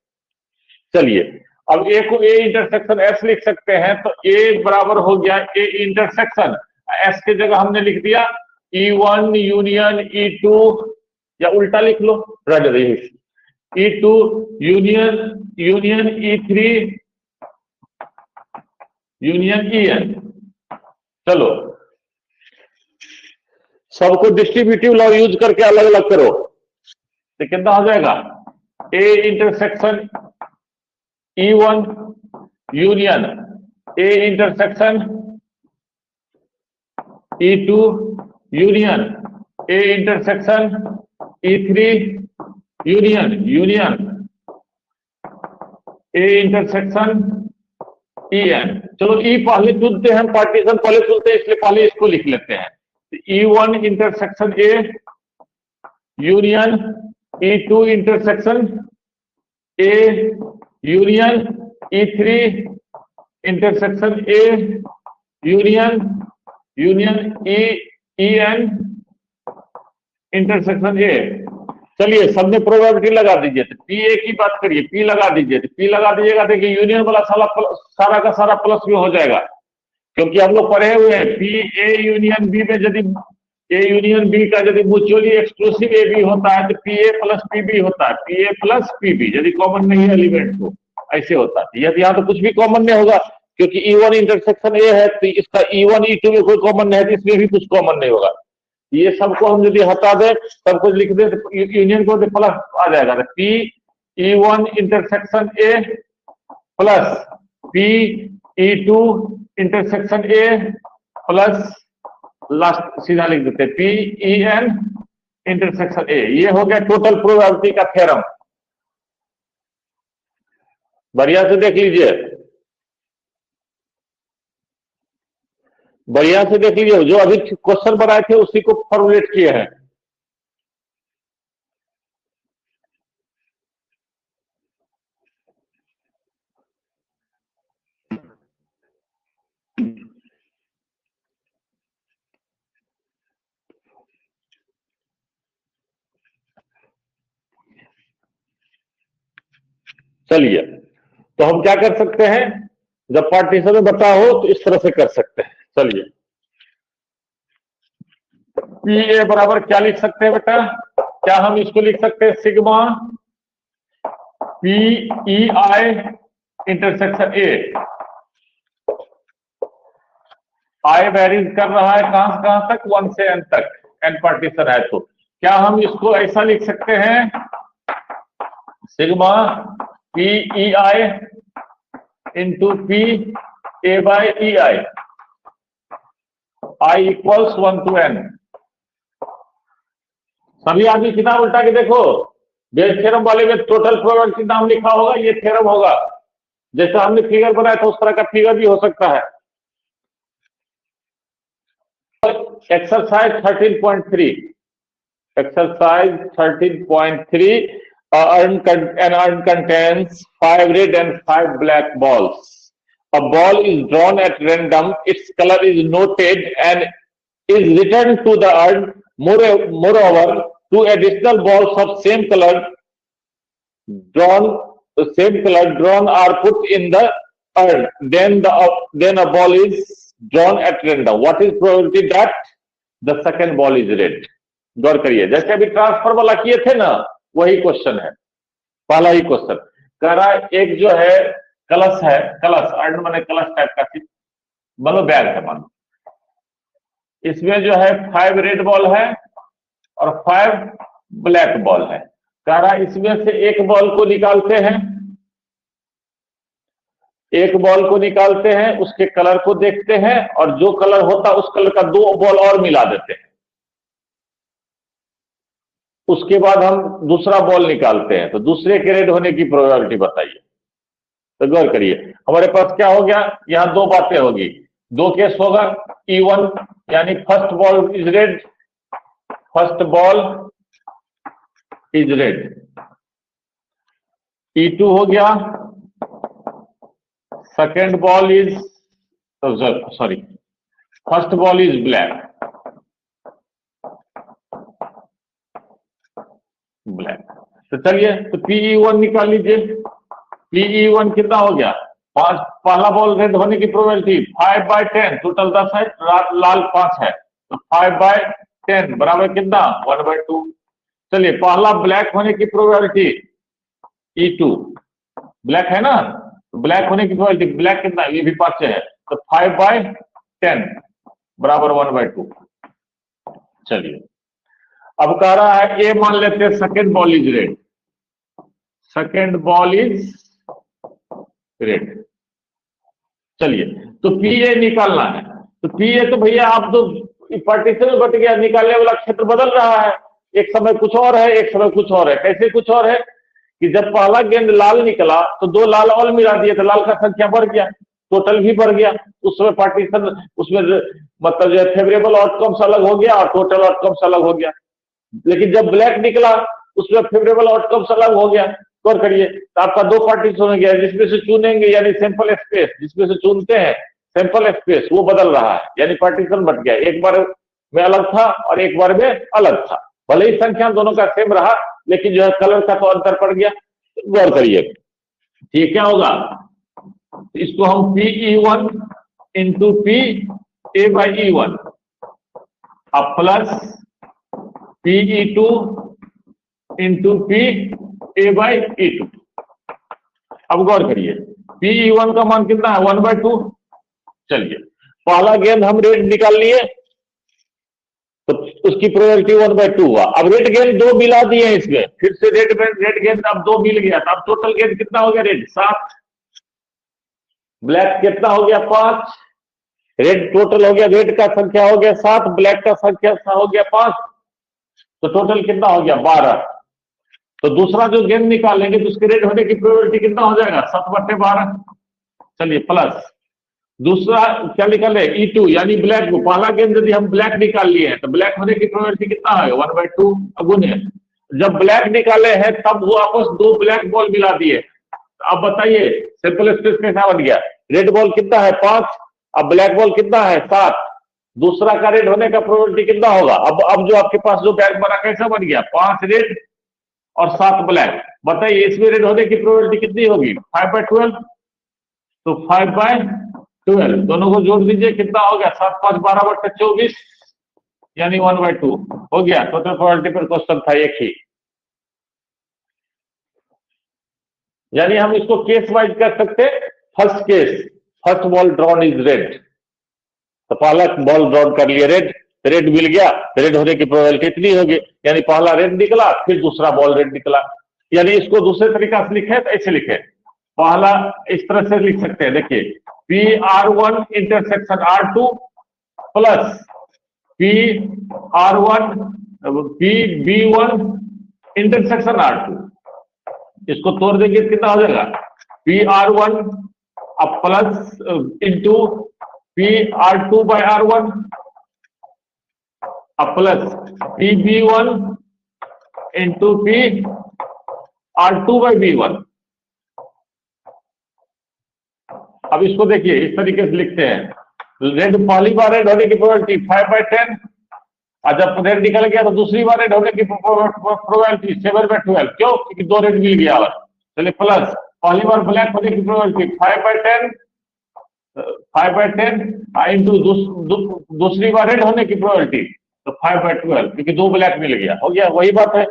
चलिए अब ए को ए इंटरसेक्शन एस लिख सकते हैं, तो ए बराबर हो गया ए इंटरसेक्शन एस की जगह हमने लिख दिया E1 यूनियन E2, या उल्टा लिख लो, E2 union E3 union En। चलो सबको डिस्ट्रीब्यूटिव लॉ यूज करके अलग अलग करो तो कितना हो जाएगा, A intersection E1 union A intersection E2 union A intersection E3 union A intersection En। चलो E पहले चुनते हैं, पार्टीशन पहले चुनते हैं, इसलिए पहले इसको लिख लेते हैं। E1 intersection A union E2 intersection A union E3 intersection A union En intersection A। चलिए सब में प्रोबेबिलिटी लगा दीजिए। तो पी ए की बात करिए, पी लगा दीजिए। तो पी लगा दीजिएगा, देखिए यूनियन वाला सारा का सारा प्लस में हो जाएगा, क्योंकि हम लोग पढ़े हुए हैं पी ए यूनियन बी में यदि ए यूनियन बी का यदि म्यूचुअली एक्सक्लूसिव ए बी होता है तो P A plus P B होता है, P A plus P B यदि कॉमन नहीं है एलिमेंट को, ऐसे होता है। यदि यहाँ तो कुछ भी कॉमन नहीं होगा, क्योंकि E1 इंटरसेक्शन ए है तो इसका E1 E2 में कोई कॉमन नहीं है, तो इसमें भी कुछ कॉमन नहीं होगा। ये सबको हम यदि हटा दें, सब कुछ लिख दें तो यूनियन को प्लस आ जाएगा। तो P E1 intersection A plus P E2 intersection A plus last सीधा लिख देते पी En इंटरसेक्शन ए। ये हो गया टोटल प्रोबेबिलिटी का थ्योरम। बढ़िया से देख लीजिए, बढ़िया से देख लीजिए, जो अभी क्वेश्चन बनाए थे उसी को फॉर्मुलेट किए हैं। चलिए, तो हम क्या कर सकते हैं, जब पार्टीशन में बता हो तो इस तरह से कर सकते हैं। चलिए, पी ए बराबर क्या लिख सकते हैं बेटा, क्या हम इसको लिख सकते हैं sigma P E I intersection A. I varies कर रहा है कहां से कहां तक, 1 से n तक, n पार्टीशन है। तो क्या हम इसको ऐसा लिख सकते हैं, sigma P E I into P A by E I, I equals 1 to n। सभी आदमी किताब उल्टा के देखो, बेस थ्योरम वाले में टोटल प्रोबेबिलिटी नाम लिखा होगा, ये थ्योरम होगा। जैसा हमने फिगर बनाया था उस तरह का फिगर भी हो सकता है। Exercise 13.3, exercise 13.3, an urn contains 5 red and 5 black balls. A ball is drawn at random, its color is noted and is returned to the urn. Moreover, 2 additional balls of same color drawn are put in the urn. Then a ball is drawn at random. What is probability that the second ball is red? गौर करिए, जैसे अभी transfer वाला किए थे ना, वही question है, पहला ही क्वेश्चन। कह रहा है एक जो है कलश है, कलश अर्न माने कलश टाइप का चीज, मानो बैग है, मानो इसमें जो है 5 रेड बॉल है और 5 ब्लैक बॉल है। कह रहा है इसमें से एक बॉल को निकालते हैं, एक बॉल को निकालते हैं, उसके कलर को देखते हैं और जो कलर होता उस कलर का 2 बॉल और मिला देते हैं। उसके बाद हम दूसरा बॉल निकालते हैं, तो दूसरे के रेड होने की प्रोबेबिलिटी बताइए। तो गौर करिए, हमारे पास क्या हो गया, यहां 2 बातें होगी, 2 केस होगा। E1 यानी first ball is red, first ball is red. E2 हो गया second ball is sorry first ball is black, black. तो चलिए, तो PE1 निकाल लीजिए। PE1 कितना हो गया, 5, पहला बॉल रेड होने की प्रोबेबिलिटी 5/10, टोटल 10 है, लाल 5 है, तो 5/10 बराबर कितना 1/2। चलिए, पहला ब्लैक होने की प्रोबेबिलिटी E2, ब्लैक है ना, ब्लैक होने की प्रोबेबिलिटी, ब्लैक कितना, ये भी 5 है, तो 5/10 बराबर 1/2। चलिए, अब कह रहा है ए मान लेते हैं second ball is red, second ball is red. चलिए, तो पीए निकालना है। तो पीए तो भैया आप तो पार्टीशन में बट गया, निकालने वाला क्षेत्र बदल रहा है, एक समय कुछ और है, एक समय कुछ और है। कैसे कुछ और है कि जब पहला गेंद लाल निकला तो दो लाल और मिला दिए तो लाल का संख्या बढ़ गया, टोटल भी बढ़ गया। उस समय पार्टीशन उसमें मतलब जो है फेवरेबल आउटकम्स अलग हो गया और टोटल आउटकम्स अलग हो गया। लेकिन जब ब्लैक निकला उसमें फेवरेबल आउटकम्स अलग हो गया। गौर करिए, तो आपका दो पार्टीशन हो गया, जिसमें से चुनेंगे यानी सैंपल स्पेस, जिसमें से चुनते हैं सैंपल स्पेस वो बदल रहा है, यानी पार्टीशन बट गया, एक बार में अलग था और एक बार में अलग था। भले ही संख्या दोनों का सेम रहा लेकिन जो है कलर का तो अंतर पड़ गया। गौर करिए, ये क्या होगा, इसको हम PE1 इंटू PA/E1 अब प्लस PE2 इंटू PA/E2। अब गौर करिए, PE1 का मान कितना है 1/2। चलिए पहला गेंद हम रेड निकाल लिए तो उसकी प्रोबेबिलिटी 1/2 हुआ। अब रेड गेंद दो मिला दिए हैं इसमें, फिर से रेड गेंद अब दो मिल गया, तो अब टोटल गेंद कितना हो गया, रेड 7, ब्लैक कितना हो गया 5, रेड टोटल हो गया, रेड का संख्या हो गया 7, ब्लैक का संख्या हो गया 5, तो टोटल कितना हो गया 12। तो दूसरा जो गेंद निकालेंगे तो उसके रेड होने की प्रोबेबिलिटी कितना हो जाएगा 7/12। चलिए प्लस दूसरा क्या निकाले E2 यानी ब्लैक को, पहला गेंद यदि हम ब्लैक निकाल लिए हैं तो ब्लैक होने की प्रोबेबिलिटी कितना है 1/2 गुने। जब ब्लैक निकाले हैं तब वो आपस दो ब्लैक बॉल मिला दिए। अब बताइए सैंपल स्पेस कैसा बन गया, रेड बॉल कितना है 5, अब ब्लैक बॉल कितना है 7, दूसरा का रेड होने का प्रोबेबिलिटी कितना होगा। अब जो आपके पास जो बैग बना कैसा बन गया 5 रेड और 7 ब्लैक। बताइए इसमें रेड होने की प्रोबेबिलिटी कितनी होगी 5/12, तो 5/12 दोनों को जोड़ दीजिए कितना हो गया 7 5 12/24 यानी 1/2 हो गया। टोटल प्रोबेबिलिटी पर क्वेश्चन था एक ही, यानी हम इसको केस वाइज कर सकते। First case, first ball drawn is red, तो पहला बॉल ड्रॉन कर लिया रेड, रेड मिल गया, रेड होने की प्रोबेबिलिटी इतनी होगी, यानी पहला रेड निकला फिर दूसरा बॉल रेड निकला। यानी इसको दूसरे तरीका से लिखे तो ऐसे लिखे, पहला इस तरह से लिख सकते हैं, देखिए PR1 intersection R2 plus PB1 intersection R2। इसको तोड़ देंगे कितना हो जाएगा PR1 अब प्लस इंटू PR2/R1 अब प्लस PB1 इंटू PR2/B1। अब इसको देखिए इस तरीके से लिखते हैं, रेड पहली बार रेड होने की प्रोबेबिलिटी 5/10 और जब रेड निकल गया तो दूसरी बार रेड होने की प्रोबेबिलिटी 7/12। क्यों, क्योंकि दो रेड मिल गया। और चलिए प्लस पहली बार ब्लैक होने की प्रोबेबिलिटी 5/10 इंटू दूसरी बार रेड होने की प्रोबेबिलिटी तो 5/12 क्योंकि दो ब्लैक मिल गया, हो गया वही बात है।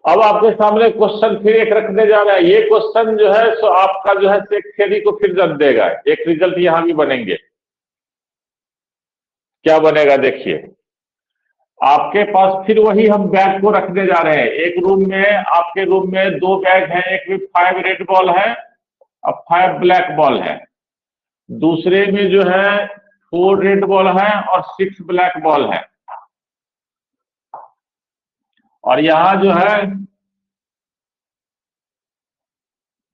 अब आपके सामने क्वेश्चन फिर एक रखने जा रहा है, ये क्वेश्चन जो है सो आपका जो है सेक थ्योरी को फिर जब देगा, एक रिजल्ट यहां भी बनेंगे। क्या बनेगा देखिए, आपके पास फिर वही हम बैग को रखने जा रहे हैं। एक रूम में, आपके रूम में दो बैग हैं, एक में 5 रेड बॉल है और 5 ब्लैक बॉल है, दूसरे में जो है 4 रेड बॉल है और 6 ब्लैक बॉल है। और यहां जो है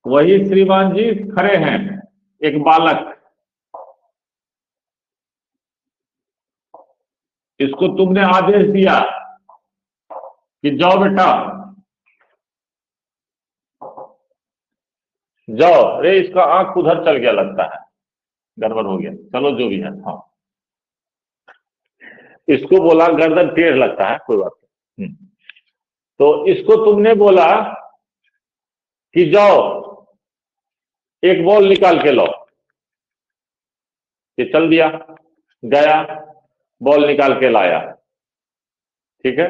वही श्रीमान जी खड़े हैं, एक बालक, इसको तुमने आदेश दिया कि जाओ बेटा जाओ, अरे इसका आंख उधर चल गया लगता है, गड़बड़ हो गया, चलो जो भी है। हाँ इसको बोला गर्दन टेढ़ लगता है, कोई बात नहीं। तो इसको तुमने बोला कि जाओ एक बॉल निकाल के लाओ, ये चल दिया, गया बॉल निकाल के लाया, ठीक है,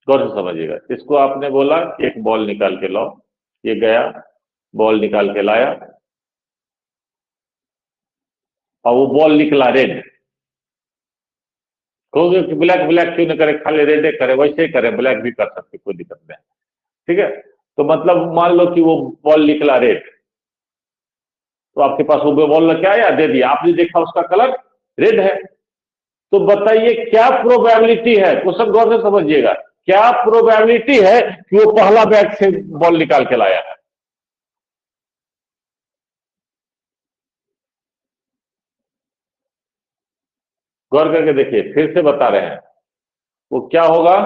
गौर से समझिएगा। इसको आपने बोला एक बॉल निकाल के लाओ, ये गया बॉल निकाल के लाया और वो बॉल निकला रेड। कहोगे कि ब्लैक ब्लैक क्यों नहीं करे, खाली रेड करे, वैसे ही करे, ब्लैक भी कर सकते, कोई दिक्कत नहीं, ठीक है। तो मतलब मान लो कि वो बॉल निकला रेड, तो आपके पास वो बॉल क्या आया, दे दिया, आपने देखा उसका कलर रेड है। तो बताइए क्या प्रोबेबिलिटी है, क्वेश्चन गौर से समझिएगा, क्या प्रोबेबिलिटी है कि वो पहला बैग से बॉल निकाल के लाया है? गौर करके देखिए, फिर से बता रहे हैं, वो क्या होगा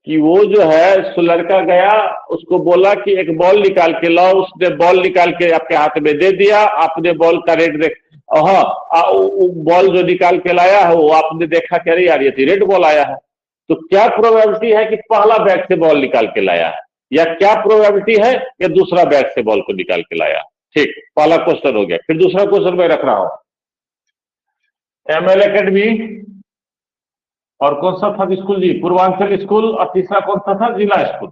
कि वो जो है सो लड़का गया, उसको बोला कि एक बॉल निकाल के लाओ, उसने बॉल निकाल के आपके हाथ में दे दिया, आपने बॉल का रेड देख, हाँ बॉल जो निकाल के लाया है वो आपने देखा कि अरे यार ये रेड बॉल आया है। तो क्या प्रोबेबिलिटी है कि पहला बैग से बॉल निकाल के लाया है, या क्या प्रोबेबिलिटी है कि दूसरा बैग से बॉल को निकाल के लाया? ठीक, पहला क्वेश्चन हो गया। फिर दूसरा क्वेश्चन मैं रख रहा हूं, एमएल एकेडमी और कौन सा था स्कूल जी, पूर्वांचल स्कूल, और तीसरा कौन सा था, जिला स्कूल।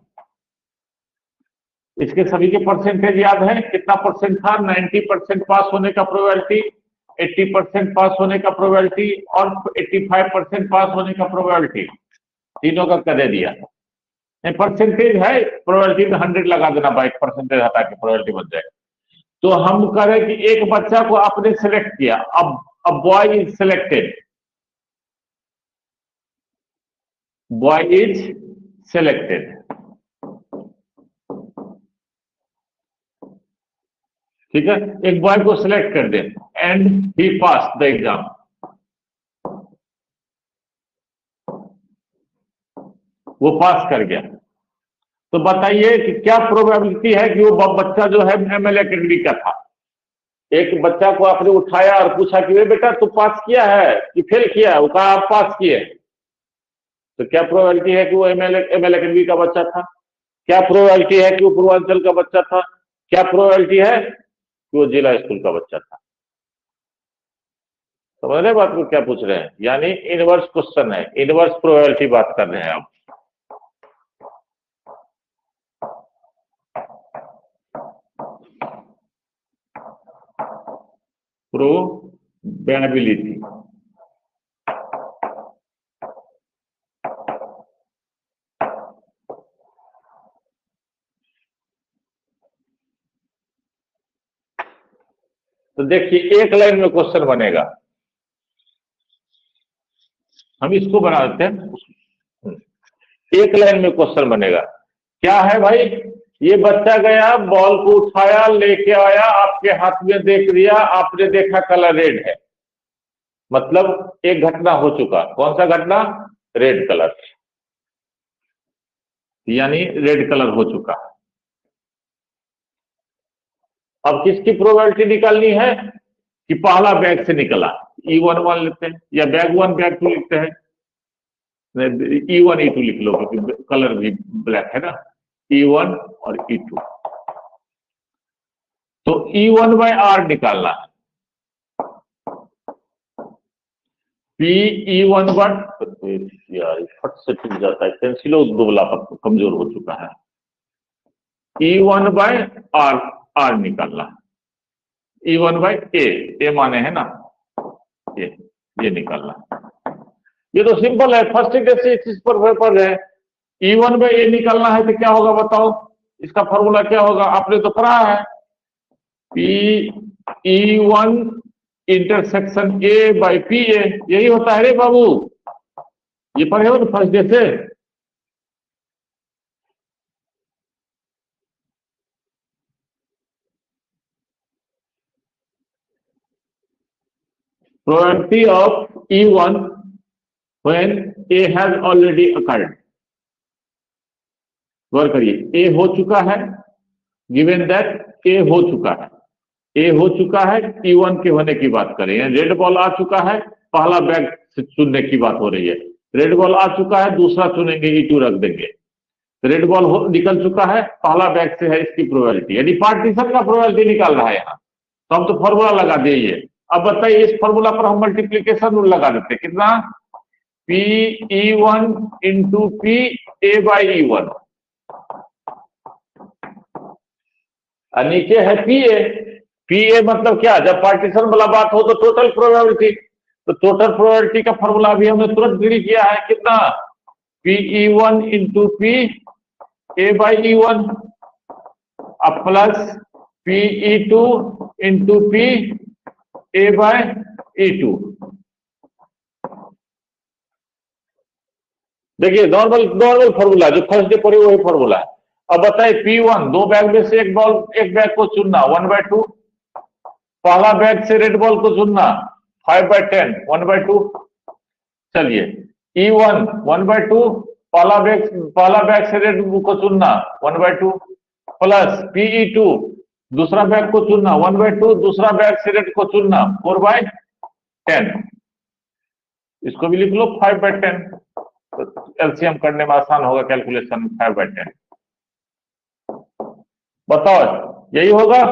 इसके सभी के परसेंटेज याद है, कितना परसेंट था, 90% पास होने का प्रोबेबिलिटी, 80% पास होने का प्रोबेबिलिटी और 85% पास होने का प्रोबेबिलिटी, तीनों का कर दिया। परसेंटेज है, प्रोबेबिलिटी में 100 लगा देना, 22% हटा के प्रोबेबिलिटी बन जाएगा। तो हम करें कि एक बच्चा को आपने सिलेक्ट किया, अब boy is selected, boy is selected, ठीक है, एक बॉय को सिलेक्ट कर दे and he pass the exam. वो पास कर गया, तो बताइए कि क्या प्रोबेबिलिटी है कि वो बच्चा जो है एमएल एकेडमी का था। एक बच्चा को आपने उठाया और पूछा कि बेटा तू पास किया है कि फेल किया है, वो कहा आप पास किए, तो क्या प्रोबेबिलिटी है कि वो एमएल एकेडमी का बच्चा था? क्या प्रोबेबिलिटी है कि वो पूर्वांचल का बच्चा था? क्या प्रोबेबिलिटी है कि वो जिला स्कूल का बच्चा था? समझ रहे बात को, क्या पूछ रहे हैं? यानी इनवर्स क्वेश्चन है, इनवर्स प्रोबेबिलिटी बात कर रहे हैं आप। प्रोबेबिलिटी, तो देखिए एक लाइन में क्वेश्चन बनेगा, हम इसको बना देते हैं, एक लाइन में क्वेश्चन बनेगा। क्या है भाई, ये बच्चा गया, बॉल को उठाया, लेके आया, आपके हाथ में देख दिया, आपने देखा कलर रेड है, मतलब एक घटना हो चुका। कौन सा घटना? रेड कलर, यानी रेड कलर हो चुका। अब किसकी प्रोबेबिलिटी निकालनी है कि पहला बैग से निकला? E1 लेते हैं, या बैग 1 बैग 2 लिखते हैं, E1 E2 लिख लो क्योंकि कलर भी ब्लैक है ना, E1 और E2। तो E1/R निकालना है, PE1 यार फट से टूट जाता है, पेंसिलो दुबला कमजोर हो चुका है। E1/R निकालना है, E1/A माने है ना, ये निकालना। ये तो सिंपल है, फर्स्ट डे से इस चीज पर पढ़ रहे हैं। E1/A निकालना है तो क्या होगा बताओ, इसका फॉर्मूला क्या होगा, आपने तो पढ़ा है, PE1 इंटरसेक्शन A/PA, यही होता है रे बाबू, ये पढ़े हो ना फर्स्ट डे से। Probability of E1 when A has already occurred, गौर करिए, A हो चुका है, given that A हो चुका है, A हो चुका है, E1 के होने की बात करें, रेड बॉल आ चुका है, पहला बैग से चुनने की बात हो रही है, रेड बॉल आ चुका है, दूसरा चुनेंगे, E2 रख देंगे, रेड बॉल निकल चुका है, पहला बैग से है, इसकी प्रोबेबिलिटी, यानी पार्टीशन का प्रोबेबिलिटी निकाल रहा है यहाँ। तो हम तो फॉर्मूला लगा दिए। अब बताइए इस फॉर्मूला पर हम मल्टीप्लीकेशन रूल लगा देते हैं, कितना, PE1 इंटू PA/E1, नीचे है PA मतलब क्या, जब पार्टीशन वाला बात हो तो टोटल प्रोबेबिलिटी, तो टोटल प्रोबेबिलिटी का फॉर्मूला भी हमने तुरंत गिरी किया है, कितना, PE1 इंटू PA/E1 अब प्लस PE2 इंटू PA/E2। देखिए नॉर्मल फॉर्मूला जो फर्स्ट डे पढ़े वही फॉर्मूला है। अब बताइए P1, दो बैग में से एक बैग को चुनना 1/2, पहला बैग से रेड बॉल को चुनना 5/10 1/2। चलिए E1 1/2, पहला बैग से रेड को चुनना 1/2, प्लस PE2 दूसरा बैग को चुनना 1/2, दूसरा बैग से रेड को चुनना 4/10। इसको भी लिख लो 5/10, तो एलसीएम करने में आसान होगा कैलकुलेशन 5/10। बताओ यही होगा,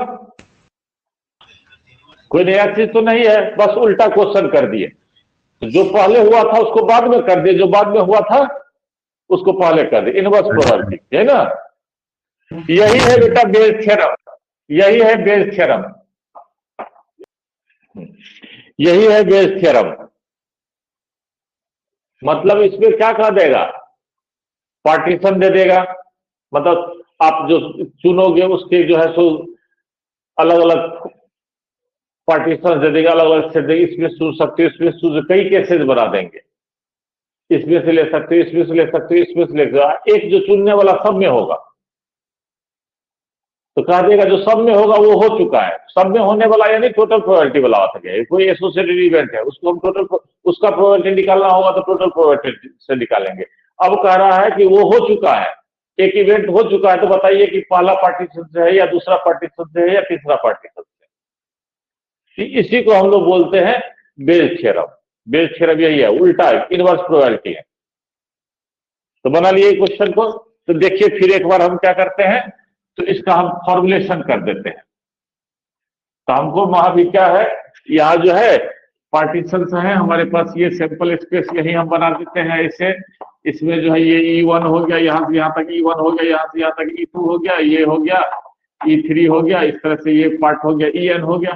कोई नया चीज तो नहीं है, बस उल्टा क्वेश्चन कर दिए। जो पहले हुआ था उसको बाद में कर दिए, जो बाद में हुआ था उसको पहले कर दिए, इनवर्स प्रोबेबिलिटी है ना। यही है बेटा बेल थ्योरम, यही है बेल थ्योरम, यही है बेल थ्योरम। मतलब इसमें क्या कह देगा, पार्टीशन दे देगा, मतलब आप जो चुनोगे उसके जो है सो अलग अलग पार्टीशन दे देगा, अलग अलग सेट देगा। इसमें सुन सकते हो, इसमें सुन, कई केसेस बना देंगे, इसमें से ले सकते हो, इसमें से ले सकते हो, इसमें से ले सकते हो। एक जो चुनने वाला सब में होगा तो कह देगा जो सब में होगा वो हो चुका है। सब में होने वाला यानी टोटल प्रोबेबिलिटी वाला आ सके, कोई एसोसिएटेड इवेंट है उसको हम उसका प्रोबेबिलिटी निकालना होगा तो टोटल प्रोबेबिलिटी से निकालेंगे। अब कह रहा है कि वो हो चुका है, एक इवेंट हो चुका है, तो बताइए कि पहला पार्टीशन से है या दूसरा पार्टीशन से है या तीसरा पार्टीशन से। इसी को हम लोग बोलते हैं बेल थ्योरम। बेल थ्योरम यही है, उल्टा इनवर्स प्रोबेबिलिटी है। तो बना लिए क्वेश्चन को। तो देखिए फिर एक बार हम क्या करते हैं, तो इसका हम फॉर्मुलेशन कर देते हैं। तो हमको वहां भी क्या है, यहाँ जो है पार्टीशन है हमारे पास, ये सैंपल स्पेस यही हम बना देते हैं ऐसे। इसमें जो है ये E1 हो गया, यहाँ से यहाँ तक E1 हो गया, यहाँ से यहाँ तक E2 हो गया, ये हो गया E3 हो गया, इस तरह से ये पार्ट हो गया, EN हो गया।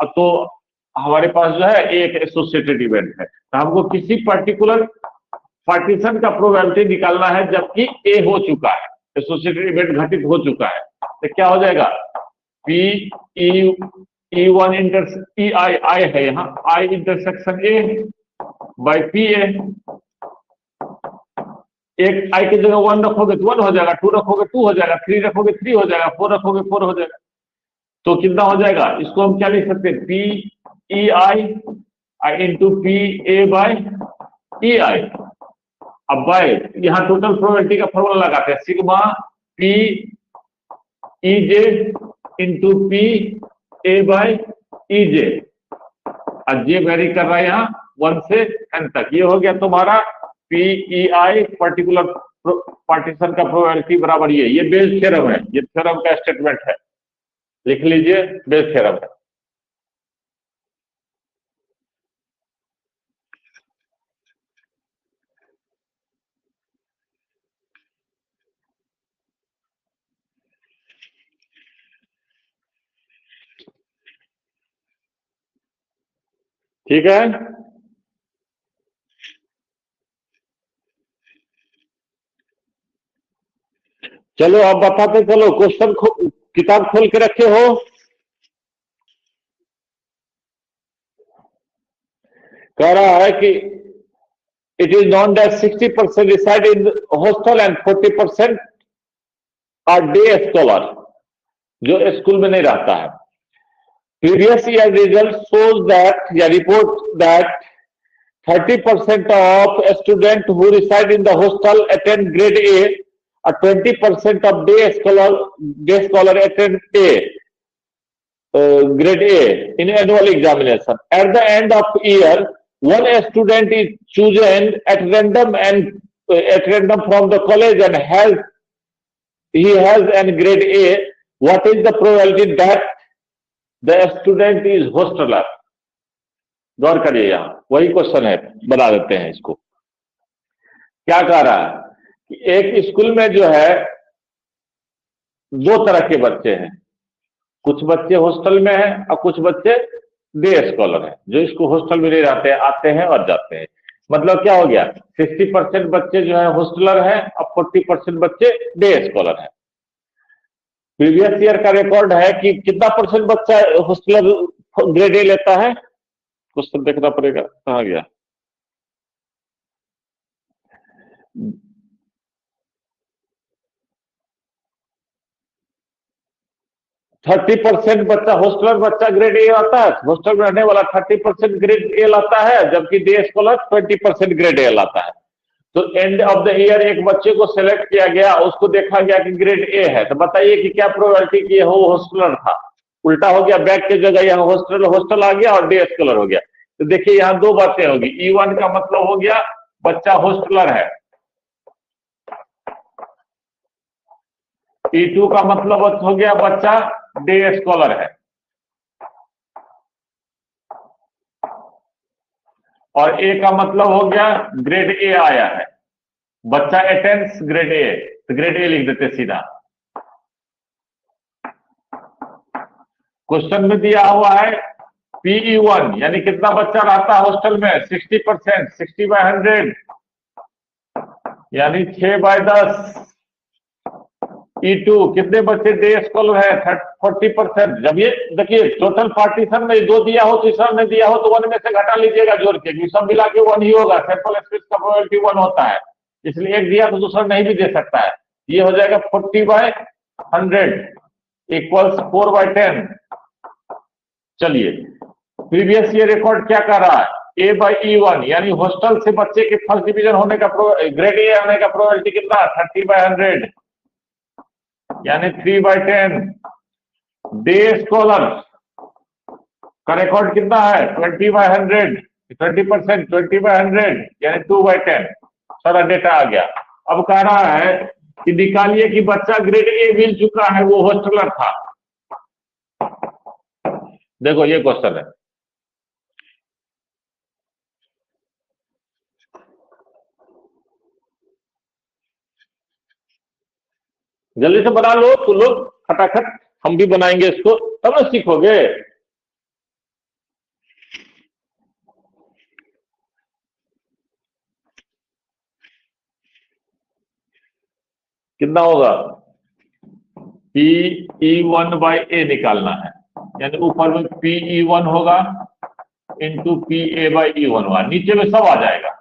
तो हमारे पास जो है एक एसोसिएटेड इवेंट है, तो हमको किसी पर्टिकुलर पार्टीशन का प्रोबेबिलिटी निकालना है जबकि ए हो चुका है, एसोसिएटेड इवेंट घटित हो चुका है। तो क्या हो जाएगा, E1 इंटर आई है यहाँ, I intersection A by PA। एक I की जगह 1 रखोगे तो 1 हो जाएगा, 2 रखोगे 2 हो जाएगा, 3 रखोगे 3 हो जाएगा, 4 रखोगे 4 हो जाएगा। तो कितना हो जाएगा, इसको हम क्या लिख सकते हैं, PEI into PA by EI। अब बाय यहाँ टोटल प्रोबेबिलिटी का फॉर्मूला लगाते हैं, sigma PEJ into PA by EJ। और जे वेरी कर रहा है यहाँ 1 से n तक। ये हो गया तुम्हारा PEI पर्टिकुलर पार्टीशन का प्रोबेबिलिटी बराबर ये बेल थ्योरम है, ये थ्योरम का स्टेटमेंट है, लिख लीजिए बेल थ्योरम है। ठीक है, चलो अब बताते चलो। क्वेश्चन किताब खोल के रखे हो, कह रहा है कि it is known that 60% reside in hostel and 40% are day scholar, जो स्कूल में नहीं रहता है। Previous year result shows that या report that 30% of students who reside in the hostel attend grade A, or 20% of day scholar attend grade A in annual examination. At the end of year, one student is chosen at random from the college and he has an grade A. What is the probability that the student is hosteler? गौर करिए, यहां वही question है, बना देते हैं इसको। क्या कह रहा है कि एक स्कूल में जो है दो तरह के बच्चे हैं, कुछ बच्चे हॉस्टल में हैं और कुछ बच्चे डे स्कॉलर हैं। जो इसको हॉस्टल में नहीं रहते हैं, आते हैं और जाते हैं। मतलब क्या हो गया, 60% बच्चे जो है हॉस्टलर हैं और 40% बच्चे डे स्कॉलर हैं। प्रीवियस ईयर का रिकॉर्ड है कि कितना % बच्चा हॉस्टलर ग्रेड ए लेता है। क्वेश्चन देखना पड़ेगा कहाँ गया। 30% बच्चा हॉस्टलर बच्चा ग्रेड ए आता है, हॉस्टल में रहने वाला 30% ग्रेड ए लाता है, जबकि डे स्कॉलर 20% ग्रेड ए लाता है। तो एंड ऑफ द ईयर एक बच्चे को सिलेक्ट किया गया, उसको देखा गया कि ग्रेड ए है, तो बताइए कि क्या प्रोबेबिलिटी की वो हॉस्टलर था। उल्टा हो गया, बैक की जगह यहाँ हॉस्टल आ गया और डे स्कॉलर हो गया। तो देखिए यहाँ दो बातें होगी। E1 का मतलब हो गया बच्चा हॉस्टलर है, E2 का मतलब हो गया बच्चा डे स्कॉलर है, और ए का मतलब हो गया ग्रेड ए आया है, बच्चा अटेंड्स ग्रेड ए, तो ग्रेड ए लिख देते सीधा। क्वेश्चन में दिया हुआ है PE1 यानी कितना बच्चा रहता है हॉस्टल में, 60%, 60/100 यानी 6/10। E2 कितने बच्चे डे स्कॉलर है, 40%। जब ये देखिए टोटल पार्टीशन में दो दिया हो, तीसरा नहीं दिया हो, तो 1 में से घटा लीजिएगा जोड़ के, सब मिला के 1 ही होगा। सैंपल स्पेस का प्रोबेबिलिटी 1 होता है, इसलिए एक दिया तो दूसरा नहीं भी दे सकता है। ये हो जाएगा 40/100 इक्वल्स 4/10। चलिए प्रीवियस ईयर रिकॉर्ड क्या कर रहा है, A/E1 यानी हॉस्टल से बच्चे के फर्स्ट डिवीजन होने का ग्रेड ए होने का प्रोबेबिलिटी कितना, 30/100 यानी 3/10। डे स्कॉलर का रिकॉर्ड कितना है, 20/100, 20%, 20/100 यानी 2/10। सारा डेटा आ गया। अब कह रहा है कि निकालिए कि बच्चा ग्रेड ए मिल चुका है, वो हॉस्टलर था। देखो ये क्वेश्चन है, जल्दी से बना लो तो लोग फटाफट, हम भी बनाएंगे इसको तब ना सीखोगे। कितना होगा, PE1/A निकालना है, यानी ऊपर में PE1 होगा इंटू PA/E1 होगा, नीचे में सब आ जाएगा।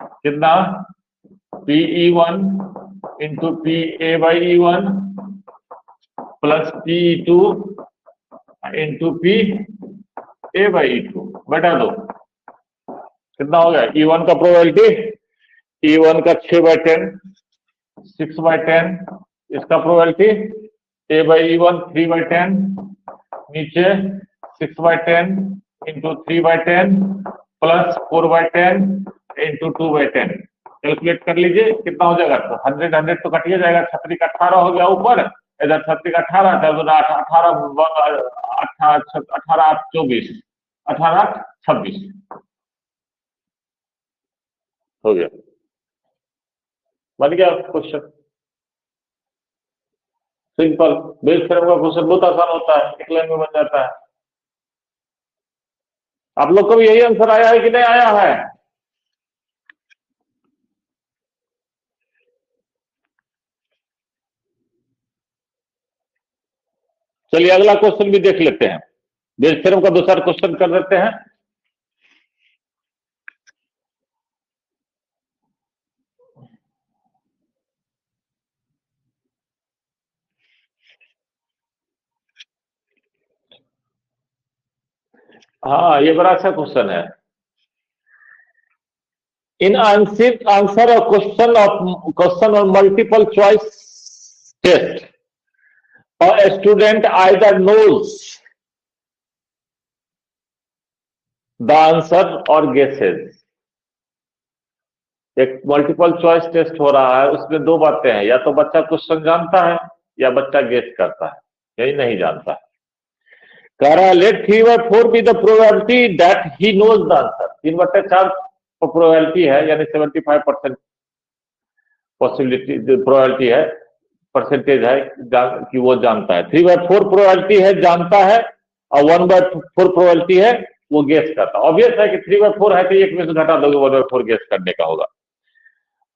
कितना, PE1 into PA/E1 plus PE2 into PA/E2 बटा दो। कितना हो गया, E1 का प्रोबेबिलिटी, E1 का 6/10, 6/10, इसका प्रोबेबिलिटी A/E1 3/10, नीचे 6/10 इंटू 3/10 प्लस 4/10 इंटू 2/10। कैलकुलेट कर लीजिए कितना हो जाएगा, तो 100 तो कटिए जाएगा। 36 का 18 हो गया ऊपर, इधर 36 का 18, 18 18 24, 18 26 हो गया, बन गया क्वेश्चन। सिंपल बेस थ्योरम का क्वेश्चन बहुत आसान होता है, एक लाइन में बन जाता है। आप लोग को भी यही आंसर आया है कि नहीं आया है? चलिए अगला क्वेश्चन भी देख लेते हैं, बेस थ्योरम का दूसरा क्वेश्चन कर देते हैं। हाँ ये बड़ा अच्छा क्वेश्चन है। In answer of question on multiple choice test, a student either knows the answer or guesses। एक मल्टीपल चॉइस टेस्ट हो रहा है, उसमें दो बातें हैं, या तो बच्चा क्वेश्चन जानता है या बच्चा गेस करता है, यही नहीं जानता है। कह रहा है let 3/4 be the probability that he knows the answer. 3/4 probability है, यानी 75% पॉसिबिलिटी प्रोबेबिलिटी है, परसेंटेज है कि वो जानता है। 3/4 प्रोबेबिलिटी है जानता है, और 1/4 प्रोबेबिलिटी है वो गेस करता है। ऑब्वियस है कि 3/4 है तो एक में से घटा दोगे, 1/4 गेस करने का होगा।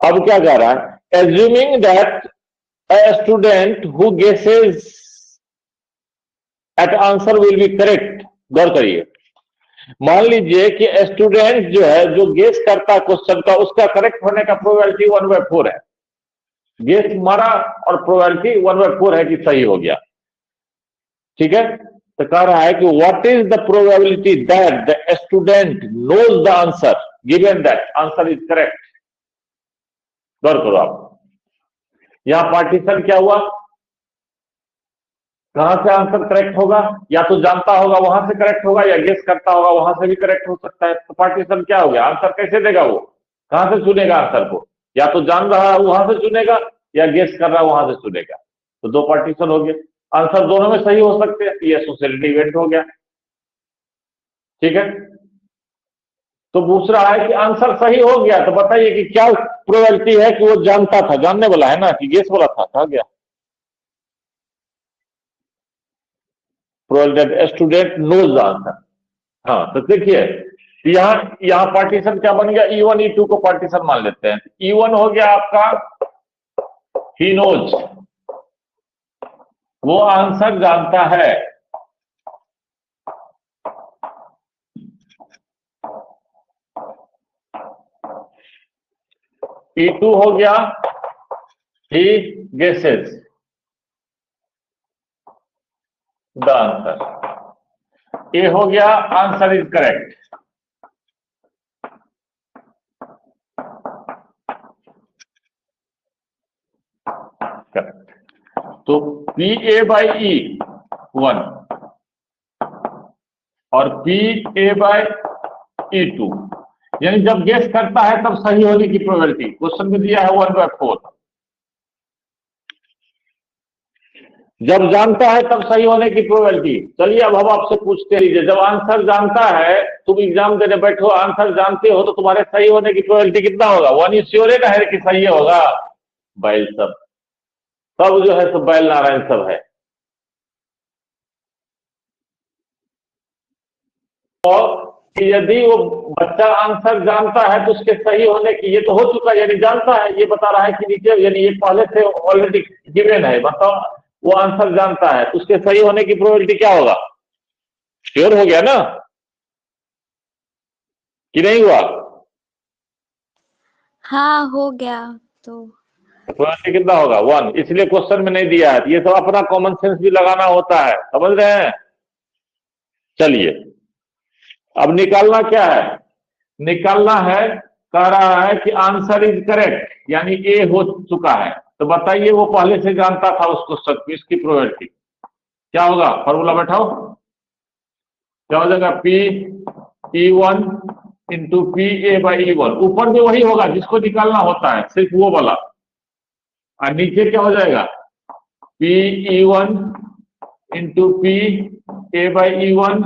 अब क्या कह रहा है, assuming that a student who guesses at answer will be correct. गौर करिए, मान लीजिए कि स्टूडेंट जो है, जो गेस करता है क्वेश्चन का, उसका करेक्ट होने का प्रोबेबिलिटी 1/4 है। गेस मारा और प्रोबेबिलिटी 1/4 है कि सही हो गया। ठीक है, तो कह रहा है कि what is the probability that the student knows the answer given that answer is correct. गौर करो आप, यहां पार्टीशन क्या हुआ, कहां से आंसर करेक्ट होगा, या तो जानता होगा वहां से करेक्ट होगा, या गेस करता होगा वहां से भी करेक्ट हो सकता है। तो पार्टीशन क्या हो गया, आंसर कैसे देगा, वो कहां से चुनेगा आंसर को, या तो जान रहा है वहां से चुनेगा, या गेस कर रहा है वहां से चुनेगा। तो दो पार्टीशन हो गए, आंसर दोनों में सही हो सकते हैं, ये एसोसिएटेड इवेंट हो गया। ठीक है, तो पूछ रहा है कि आंसर सही हो गया, तो बताइए कि क्या प्रोबेबिलिटी है कि वो जानता था, जानने वाला है ना, कि गेस वाला था, कहा गया probability student knows the answer. हाँ, तो देखिए यहां पार्टीशन क्या बन गया, E1 E2 को पार्टीशन मान लेते हैं। E1 हो गया आपका ही नोज, वो आंसर जानता है। E2 हो गया ही गेसेस द आंसर। ए हो गया आंसर इज करेक्ट। तो पी ए बाई ई 1 और पी ए बाई ई 2, यानी जब गेस करता है तब सही होने की प्रोबेबिलिटी क्वेश्चन में दिया है 1/4। जब जानता है तब सही होने की प्रोबेबिलिटी। चलिए अब हम आपसे पूछते लीजिए, जब आंसर जानता है, तुम एग्जाम देने बैठो, आंसर जानते हो, तो तुम्हारे सही होने की प्रोबेबिलिटी कितना होगा, 1 श्योर है कि सही होगा। बैल सब जो है सब बैल नारायण सब है। और यदि वो बच्चा आंसर जानता है तो उसके सही होने की, ये तो हो चुका यानी जानता है, ये बता रहा है कि नीचे यानी ये पहले से ऑलरेडी गिवन है, बताओ वो आंसर जानता है तो उसके सही होने की प्रोबेबिलिटी क्या होगा, श्योर हो गया ना कि नहीं हुआ? हाँ हो गया। तो प्रोबेबिलिटी कितना होगा, 1। इसलिए क्वेश्चन में नहीं दिया है, ये सब अपना कॉमन सेंस भी लगाना होता है, समझ रहे हैं। चलिए अब निकालना क्या है, निकालना है, कह रहा है कि आंसर इज करेक्ट, यानी ए हो चुका है। तो बताइए वो पहले से जानता था उस क्वेश्चन की, इसकी प्रोबेबिलिटी क्या होगा, फॉर्मूला बैठाओ, क्या हो जाएगा, P E1 into P A by E1। ऊपर में वही होगा जिसको निकालना होता है, सिर्फ वो वाला, और नीचे क्या हो जाएगा, P E1 into P A by E1,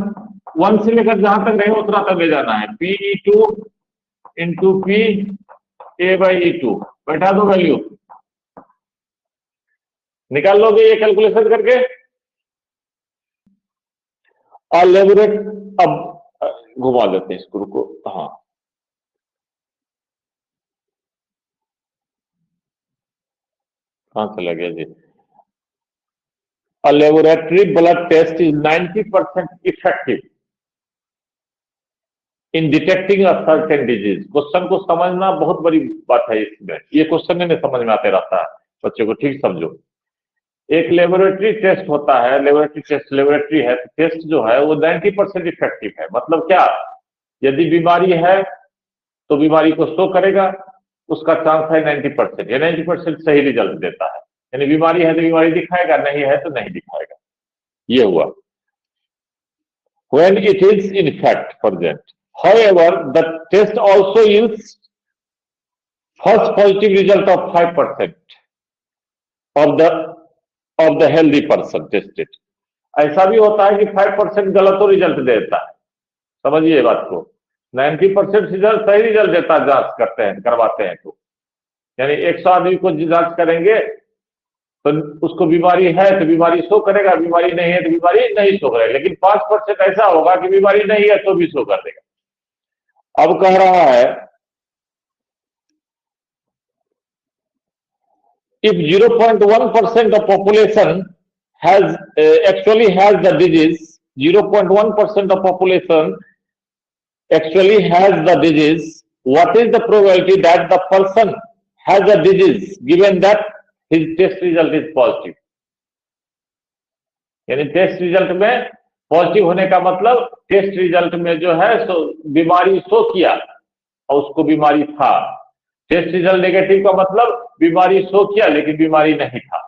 1 से लेकर जहां तक रहे उतना तक ले जाना है, P E2 into P A by E2। बैठा दो वैल्यू, निकाल लोगे ये कैलकुलेशन करके। और लेबोरेट, अब घुमा देते हैं इसको, रुको, हाँ कहां चला गया जी। A laboratory blood test is 90% effective in detecting a certain disease। Question को समझना बहुत बड़ी बात है इसमें, ये क्वेश्चन नहीं समझ में आते रहता है, बच्चों को ठीक समझो। एक लेबोरेटरी टेस्ट होता है, लेबोरेटरी है, टेस्ट जो है वो 90% इफेक्टिव है। मतलब क्या, यदि बीमारी है तो बीमारी को शो करेगा, उसका चांस है 90%, या 90% सही रिजल्ट देता है। यानी बीमारी है तो बीमारी दिखाएगा, नहीं है तो नहीं दिखाएगा, ये हुआ। When it is in fact present, however, the test also yields false positive result of 5% of the healthy person tested। ऐसा भी होता है कि 5% गलत रिजल्ट देता है, समझिए बात को। 90% रिजल्ट सही रिजल्ट देता है, जांच करते हैं, करवाते हैं तो, यानी 100 आदमी को जांच करेंगे तो उसको बीमारी है तो बीमारी शो करेगा, बीमारी नहीं है तो बीमारी नहीं शो करेगा। लेकिन 5% ऐसा होगा कि बीमारी नहीं है तो भी शो कर देगा। अब कह रहा है if 0.1% of population has actually has the disease, 0.1% of population actually has the disease, what is the probability that the person has the disease given that his test result is positive? यानी test result में positive होने का मतलब test result में जो है सो बीमारी show किया और उसको बीमारी था। टेस्ट रिजल्ट नेगेटिव का मतलब बीमारी शो किया लेकिन बीमारी नहीं था।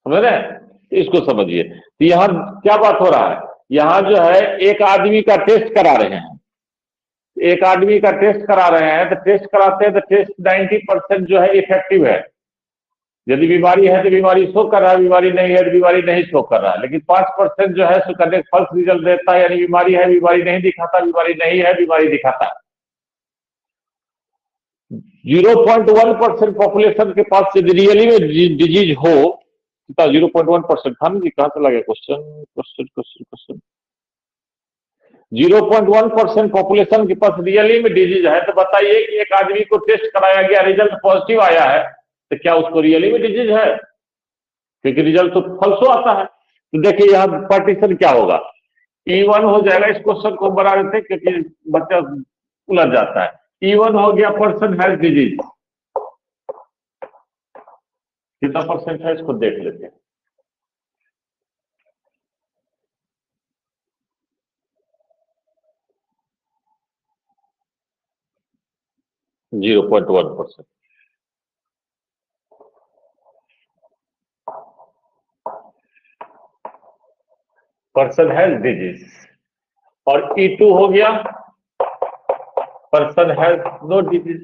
समझ रहे हैं? इसको समझिए। तो यहां क्या बात हो रहा है, यहां जो है एक आदमी का टेस्ट करा रहे हैं, एक आदमी का टेस्ट करा रहे हैं, तो टेस्ट कराते हैं तो टेस्ट 90% जो है इफेक्टिव है। यदि बीमारी है तो बीमारी शो कर रहा है, बीमारी नहीं है तो बीमारी नहीं शो कर रहा है। लेकिन 5% जो है सो करने फॉल्स रिजल्ट देता है, यानी बीमारी है बीमारी नहीं दिखाता, बीमारी नहीं है बीमारी दिखाता है। 0.1% पॉपुलेशन के पास यदि रियली में डिजीज हो, 0.1% था ना जी, कहां से लगे क्वेश्चन 0.1% पॉपुलेशन के पास रियली में डिजीज है, तो बताइए कि एक आदमी को टेस्ट कराया गया, रिजल्ट पॉजिटिव आया है, तो क्या उसको रियली में डिजीज है? क्योंकि रिजल्ट तो फॉल्सो आता है। तो देखिए यहां पार्टीशन क्या होगा, E1 हो जाएगा। इस क्वेश्चन को बना देते क्योंकि बच्चा उलझ जाता है। E1 हो गया पर्सन हैज डिजीज, कितना परसेंट है इसको देख लेते हैं। जीरो 0.1%। Person has disease. और E2 हो गया पर्सन हैज नो डिजीज।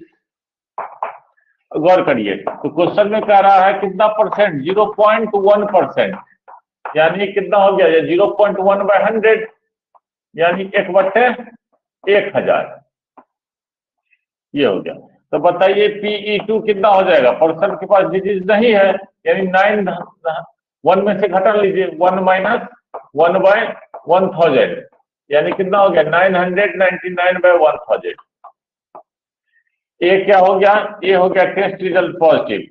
गौर करिए, तो क्वेश्चन में कह रहा है कितना परसेंट, 0.1%, यानी कितना हो गया, 0.1/100 यानी 1/1000 ये हो गया। तो बताइए PE2 कितना हो जाएगा, पर्सन के पास डिजीज नहीं है, यानी 1 में से घटा लीजिए, 1 - 1/1000 यानी कितना हो गया, 999/1000। ये क्या हो गया, ये हो गया टेस्ट रिजल्ट पॉजिटिव।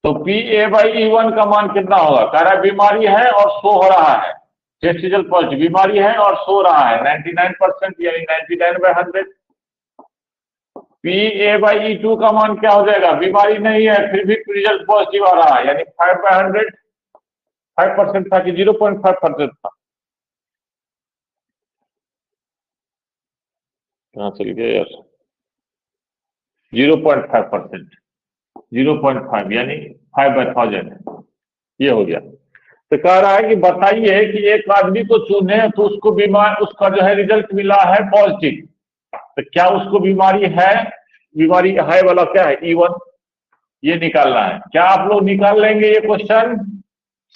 तो PA/E1 का मान कितना होगा, कह रहा है बीमारी है और शो हो रहा है, टेस्ट रिजल्ट पॉजिटिव, बीमारी है और शो रहा है 99% यानी 99/100। PA/E2 का मान क्या हो जाएगा, बीमारी नहीं है फिर भी रिजल्ट पॉजिटिव आ रहा है, यानी 5/100, 5% था कि 0.5% था, कहां चल गया यार, 0.5%, 0.5 यानी 5/1000 ये हो गया। तो कह रहा है कि बताइए कि एक आदमी को चुने तो उसको बीमार, उसका जो है रिजल्ट मिला है पॉजिटिव, तो क्या उसको बीमारी है, बीमारी है वाला क्या है E1, ये निकालना है। क्या आप लोग निकाल लेंगे ये क्वेश्चन?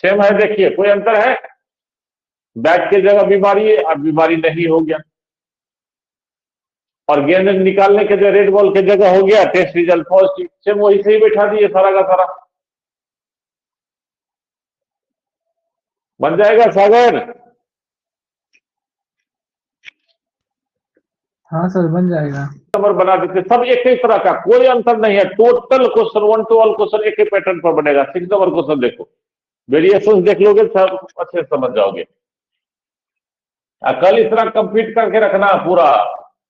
सेम है, देखिए कोई अंतर है, बैट की जगह बीमारी है, अब बीमारी नहीं हो गया, और गेंद निकालने के जगह रेड बॉल की जगह हो गया टेस्ट रिजल्ट पॉजिटिव, सेम वही से ही बैठा दिए सारा का सारा। बन जाएगा सागर? हाँ सर बन जाएगा। नंबर बना देते, सब एक ही तरह का, कोई अंतर नहीं है, total question 1 to all question एक ही पैटर्न पर बनेगा। 6 नंबर क्वेश्चन देखो, वेरिएशन देख लोगे सब अच्छे से समझ जाओगे। कल इस तरह कंप्लीट करके रखना, पूरा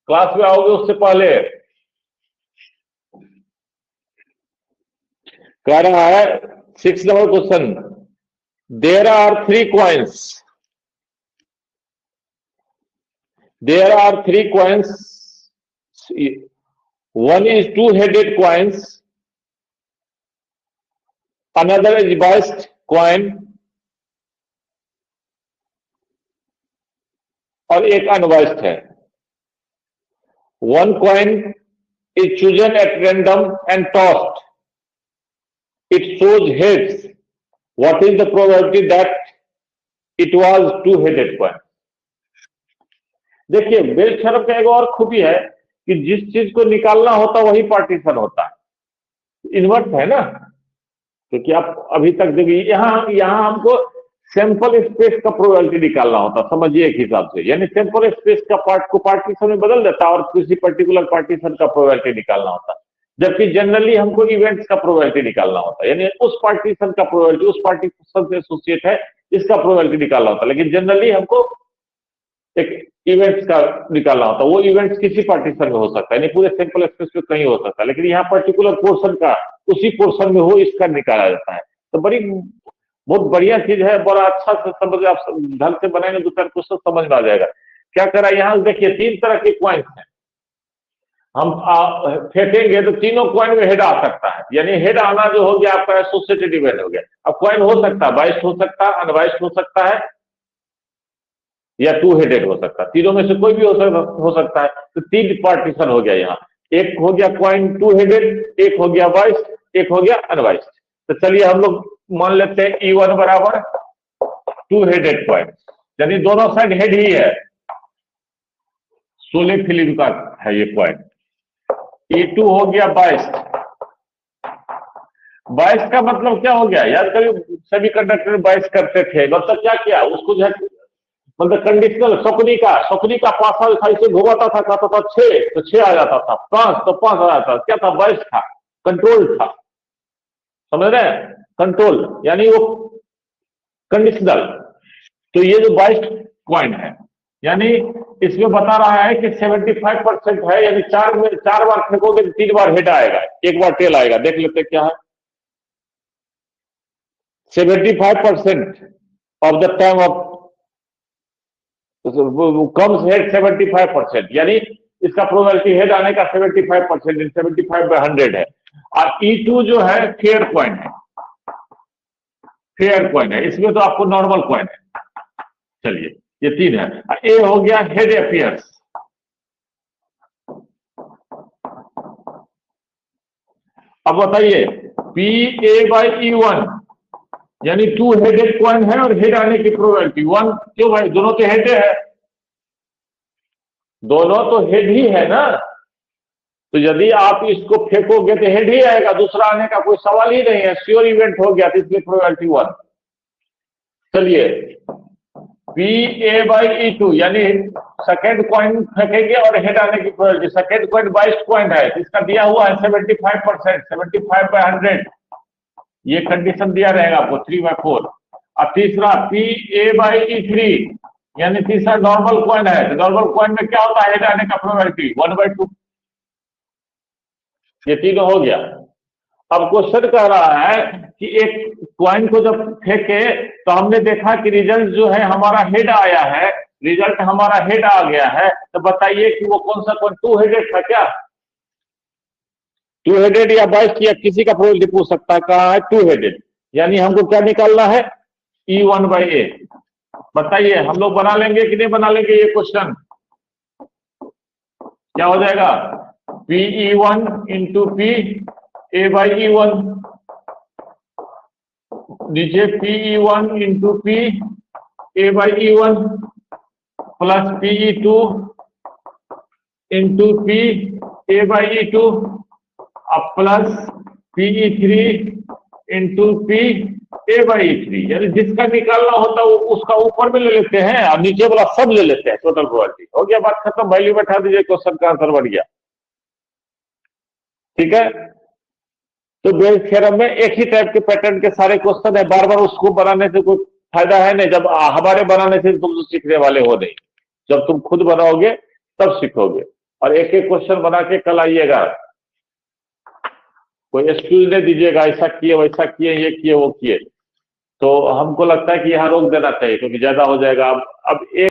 क्लास में आओगे उससे पहले। कह रहा है 6 number question, there are 3 coins, there are 3 coins, one is 2-headed coins, another is biased coin और एक अनबायस्ड है। One coin is chosen at random and tossed, it shows heads, what is the probability that it was 2-headed coin? देखिए bell शर्फ का एक और खूबी है कि जिस चीज को निकालना होता वही पार्टीशन होता है, इन्वर्स है ना, क्योंकि आप अभी तक देखिए यहाँ हमको सैंपल स्पेस का प्रोबेबिलिटी निकालना होता, समझिए एक हिसाब से, यानी सैंपल स्पेस का पार्ट को पार्टीशन में बदल देता और किसी पर्टिकुलर पार्टीशन का प्रोबेबिलिटी निकालना होता, जबकि जनरली हमको इवेंट्स का प्रोबेबिलिटी निकालना होता, यानी उस पार्टीशन का प्रोबेबिलिटी उस पार्टीशन से एसोसिएट है इसका प्रोबेबिलिटी निकालना होता, लेकिन जनरली हमको एक इवेंट्स का निकालना होता, वो इवेंट्स किसी पार्टीशन में हो सकता है, यानी पूरे सैंपल स्पेस में कहीं हो सकता है, लेकिन यहाँ पर्टिकुलर पोर्शन का उसी पोर्शन में हो इसका निकाला जाता है। तो बहुत बढ़िया चीज है, बड़ा अच्छा से समझ, आप ढंग से बनाएंगे दो चार क्वेश्चन समझ में आ जाएगा। क्या करा यहाँ देखिए, 3 तरह के क्वाइंस हैं, हम फेंकेंगे तो तीनों क्वाइन में हेड आ सकता है, यानी हेड आना जो हो गया आपका एसोसिएटेड इवेंट हो गया। अब क्वाइन हो सकता है बाइस्ड हो सकता है, अनबाइस्ड हो सकता है या 2 हेडेड हो सकता है, तीनों में से कोई भी हो सकता है। तो 3 पार्टीशन हो गया यहाँ, एक हो गया क्वाइन 2 हेडेड, एक हो गया बाइस्ड, एक हो गया अनबाइस्ड। तो चलिए हम लोग मान लेते हैं E1 बराबर 2 हेडेड क्वाइन, यानी दोनों साइड हेड ही है, 16 फिल्म का है ये क्वाइन। E2 हो गया बाइस्ड, बाइस्ड का मतलब क्या हो गया यार, कभी सभी कंडक्टर बाइस्ड करते थे, मतलब क्या किया उसको जो मतलब कंडीशनल शकुनी का पासा ऐसे घुमाता था, कहता था 6 तो 6 आ जाता था, 5 तो 5 आ जाता था, क्या था बाइस्ड था, कंट्रोल था, समझ रहे हैं, कंट्रोल यानी वो कंडीशनल। तो ये जो बाइस्ड क्वाइन है, यानी इसमें बता रहा है कि 75% है, यानी 4 बार फेंकोगे तो 3 बार हेड आएगा, 1 बार टेल आएगा। देख लेते क्या है, 75% of the time of comes head 75%, यानी इसका प्रोबेबिलिटी हेड आने का 75%, 75/100 है। और E2 जो है फेयर क्वाइन है, फेयर क्वाइन है, इसमें तो आपको नॉर्मल क्वाइन है। चलिए ये 3 है। ए हो गया हेड अपियर्स, अब बताइए PA/E1 यानी 2 हेडेड क्वाइन है और हेड आने की प्रोबेबिलिटी 1, क्यों भाई दोनों तो हेड है, दोनों तो हेड ही है ना, तो यदि आप इसको फेंकोगे तो हेड ही आएगा, दूसरा आने का कोई सवाल ही नहीं है, श्योर इवेंट हो गया, तो इसलिए प्रोबेबिलिटी 1। चलिए PA/E2 यानी सेकेंड क्वाइन फेंकेंगे और हेड आने की probability, second coin biased coin है, इसका दिया हुआ है 75%, 75/100, ये कंडीशन दिया रहेगा आपको 3/4। और तीसरा PA/E3 यानी तीसरा नॉर्मल क्वाइन है, तो नॉर्मल क्वाइन में क्या होता है हेड आने का प्रोबेबिलिटी 1/2, ये तीनों हो गया। अब क्वेश्चन कह रहा है कि एक क्वाइन को जब फेंके तो हमने देखा कि रिजल्ट जो है हमारा हेड आया है, रिजल्ट हमारा हेड आ गया है, तो बताइए कि वो कौन सा क्वाइन 2 हेडेड था क्या, 2 हेडेड या बाइस्ड या किसी का प्रोबेबिलिटी पूछ सकता है, कहा है 2 हेडेड, यानी हमको क्या निकालना है E1/A। बताइए हम लोग बना लेंगे कि नहीं बना लेंगे ये क्वेश्चन, क्या हो जाएगा PE1 इंटू PA/E1, नीचे PE1 into PA/E1 plus PE2 into PA/E2 अब प्लस PE3 इंटू PA/E3, यानी जिसका निकालना होता है उसका ऊपर में ले लेते हैं और नीचे वाला सब ले लेते हैं, टोटल प्रोबेबिलिटी हो गया, बात खत्म, वैल्यू बैठा दीजिए, क्वेश्चन का आंसर बढ़ गया। ठीक है, तो बेस थ्योरम में एक ही टाइप के पैटर्न के सारे क्वेश्चन है, बार बार उसको बनाने से कोई फायदा है नहीं, जब हमारे बनाने से तुम सीखने वाले हो नहीं, जब तुम खुद बनाओगे तब सीखोगे। और एक एक क्वेश्चन बना के कल आइएगा, कोई एक्सक्यूज नहीं दीजिएगा ऐसा किए वैसा किए ये किए वो किए, तो हमको लगता है कि यहाँ रोक देना चाहिए क्योंकि ज्यादा हो जाएगा। अब एक